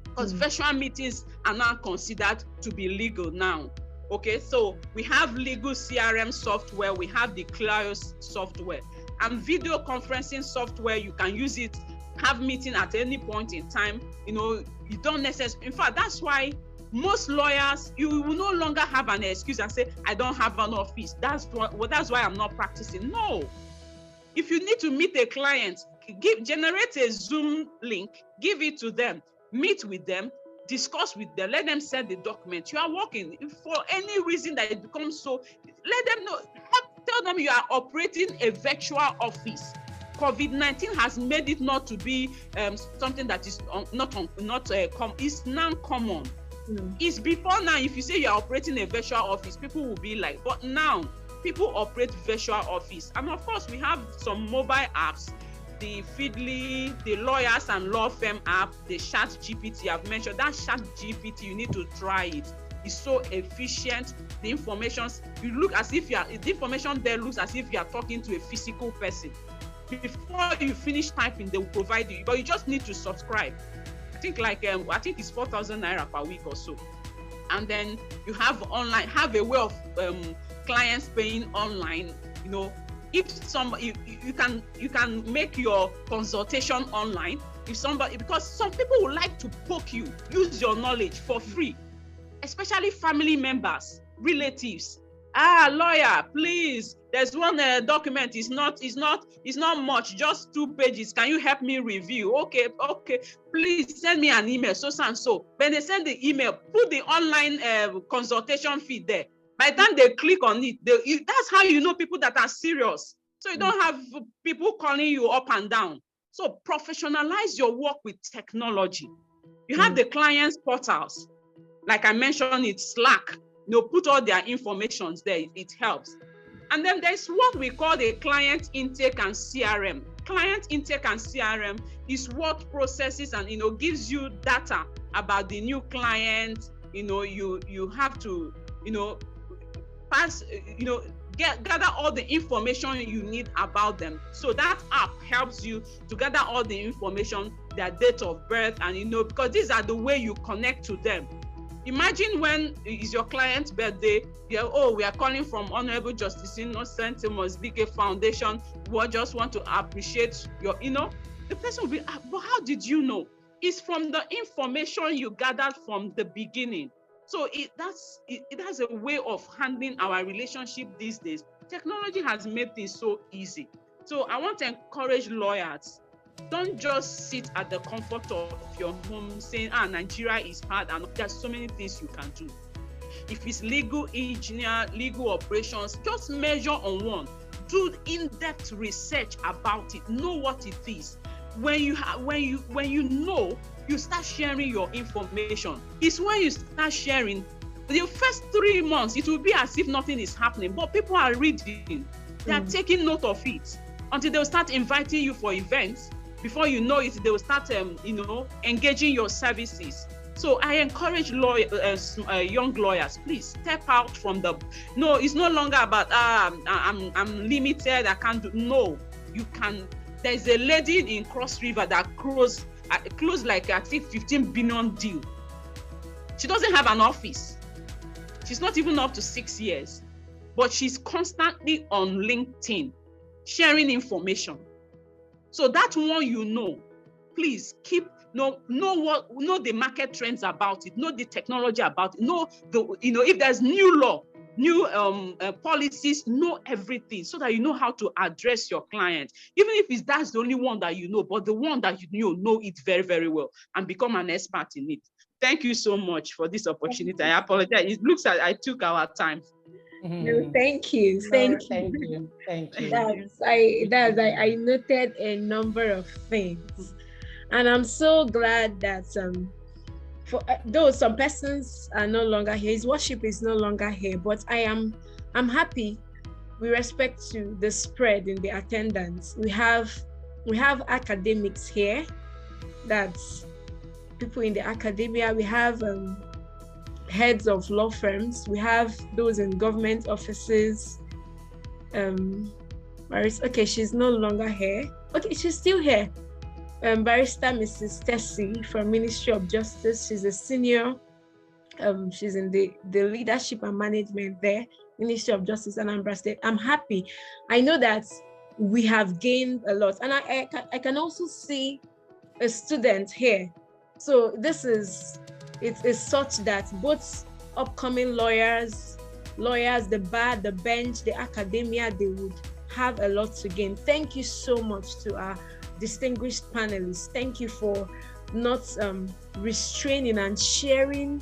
Because virtual meetings are now considered to be legal now. Okay, so we have legal CRM software, we have the Clios software, and video conferencing software. You can use it, have meeting at any point in time. You don't necessarily, in fact, that's why most lawyers, you will no longer have an excuse and say, I don't have an office. That's why I'm not practicing. No. If you need to meet a client, generate a Zoom link, give it to them, meet with them, discuss with them, let them send the document. You are working. If for any reason that it becomes so, let them know, tell them you are operating a virtual office. COVID-19 has made it not to be something that is it's non-common. It's before now, if you say you're operating a virtual office, people will be like, but now people operate virtual office. And of course, we have some mobile apps, the Feedly, the Lawyers and Law Firm app, the HJIUF. I've mentioned that HJIUF, you need to try it. It's so efficient. The information, the information there looks as if you are talking to a physical person. Before you finish typing, they will provide you, but you just need to subscribe. I think it's 4,000 naira per week or so. And then you have a way of clients paying online. If you can make your consultation online. Because some people would like to poke you, use your knowledge for free, especially family members, relatives. Lawyer, please, there's one document, it's not much, just 2 pages. Can you help me review? Okay, please send me an email, so and so. When they send the email, put the online consultation fee there. By the time they click on it, that's how you know people that are serious. So you don't have people calling you up and down. So professionalize your work with technology. You have the clients portals. Like I mentioned, it's Slack. Put all their information there, it helps. And then there's what we call the client intake and CRM. Client intake and CRM is what processes and gives you data about the new client. You have to gather all the information you need about them. So that app helps you to gather all the information, their date of birth, and because these are the way you connect to them. Imagine when is your client's birthday, we are calling from Honorable Justice Innocent Mosbike Foundation. We just want to appreciate your, the person will be, but how did you know? It's from the information you gathered from the beginning. So it has a way of handling our relationship these days. Technology has made things so easy. So I want to encourage lawyers, don't just sit at the comfort of your home saying, Nigeria is hard, and there's so many things you can do. If it's legal engineer, legal operations, just measure on one. Do in-depth research about it. Know what it is. When you know, you start sharing your information. It's when you start sharing, the first 3 months, it will be as if nothing is happening, but people are reading. They are taking note of it until they'll start inviting you for events. Before you know it, they will start, engaging your services. So I encourage young lawyers, please step out from no, it's no longer about, I'm limited, I can't do, no, you can. There's a lady in Cross River that closed like, I think, 15 billion deal. She doesn't have an office. She's not even up to 6 years, but she's constantly on LinkedIn, sharing information. So that one, please know the market trends about it, know the technology about it, know if there's new law, new policies, know everything so that you know how to address your client. Even if that's the only one that you know, but the one that you know it very, very well and become an expert in it. Thank you so much for this opportunity. I apologize. It looks like I took our time. No, thank you. Thank you. I noted a number of things, and I'm so glad that though some persons are no longer here, his worship is no longer here, but I'm happy with respect to the spread in the attendance. We have academics here, that's people in the academia. We have heads of law firms. We have those in government offices. Okay, she's no longer here. Okay, she's still here. Barrister Mrs. Tessie from Ministry of Justice. She's a senior. She's in the leadership and management there, Ministry of Justice, Anambra State. I'm happy. I know that we have gained a lot, and I can also see a student here. So it is such that both upcoming lawyers, the bar, the bench, the academia, they would have a lot to gain. Thank you so much to our distinguished panelists. Thank you for not restraining and sharing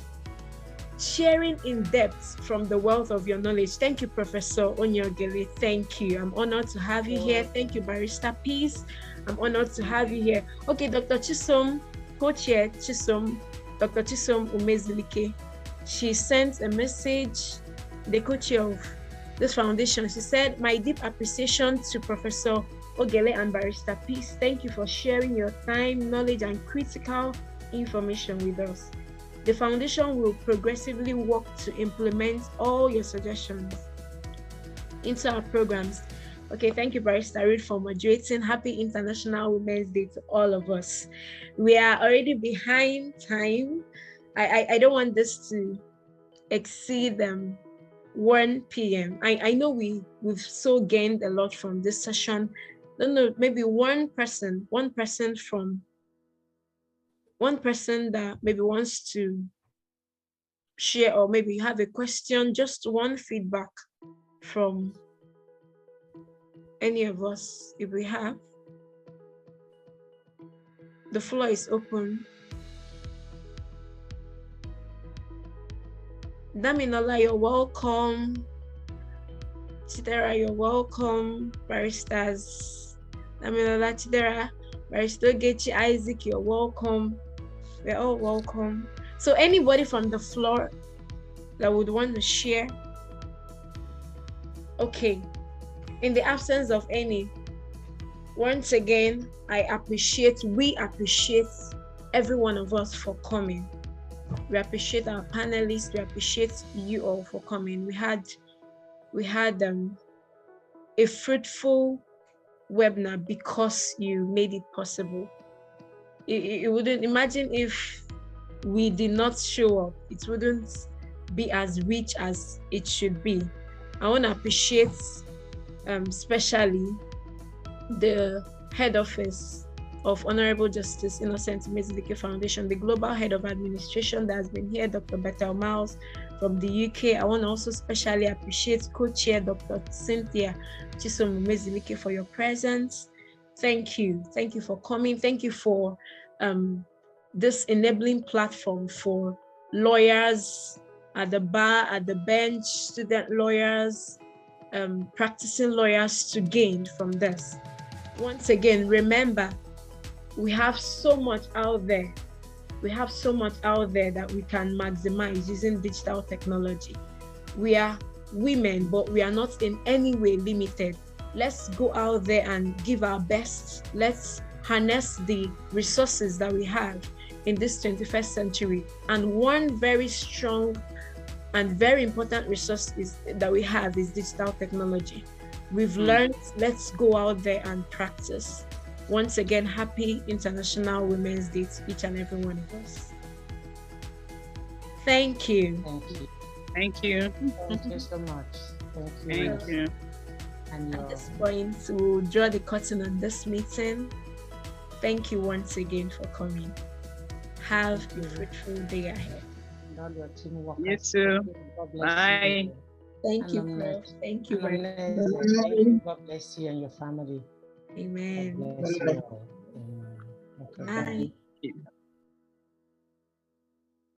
in depth from the wealth of your knowledge. Thank you, Professor Onyogele. Thank you. I'm honored to have you here. Thank you, Barrister Peace. I'm honored to have you here. Okay, Dr. Chisom, Co-Chair Chisom, Dr. Chisom Umezilike. She sent a message, the co-chair of this foundation. She said, my deep appreciation to Professor Ogele and Barrister Peace. Thank you for sharing your time, knowledge, and critical information with us. The foundation will progressively work to implement all your suggestions into our programs. Okay, thank you, Barrister Reid, for moderating. Happy International Women's Day to all of us. We are already behind time. I don't want this to exceed 1 p.m. I know we've so gained a lot from this session. No, maybe one person that maybe wants to share, or maybe you have a question, just one feedback from any of us, if we have. The floor is open. Daminola, you're welcome. Chidera, you're welcome. Barristers Daminola, Chidera, Barrister Gechi, Isaac, you're welcome. We're all welcome. So anybody from the floor that would want to share? Okay. In the absence of any, once again, we appreciate every one of us for coming. We appreciate our panelists. We appreciate you all for coming. We had a fruitful webinar because you made it possible. You wouldn't imagine if we did not show up. It wouldn't be as rich as it should be. I want to appreciate especially the head office of Honorable Justice Innocent Mezilike Foundation, the Global Head of Administration that has been here, Dr. Bethel Miles from the UK. I want to also specially appreciate Co-Chair Dr. Cynthia Chisom Mezilike for your presence. Thank you. Thank you for coming. Thank you for this enabling platform for lawyers at the bar, at the bench, student lawyers, practicing lawyers to gain from this. Once again, remember, we have so much out there. We have so much out there that we can maximize using digital technology. We are women, but we are not in any way limited. Let's go out there and give our best. Let's harness the resources that we have in this 21st century. And one very strong and very important resource that we have is digital technology. We've learned, let's go out there and practice. Once again, happy International Women's Day to each and every one of us. Thank you. Thank you. Thank you. Thank you so much. Thank you. Thank you. And at this point, we'll draw the curtain on this meeting. Thank you once again for coming. Have a fruitful day ahead. all your team workers. You too. Bye. Thank you, Prof. Thank you very much. God bless you and your family. Amen. God bless you all. Okay, Bye. bye.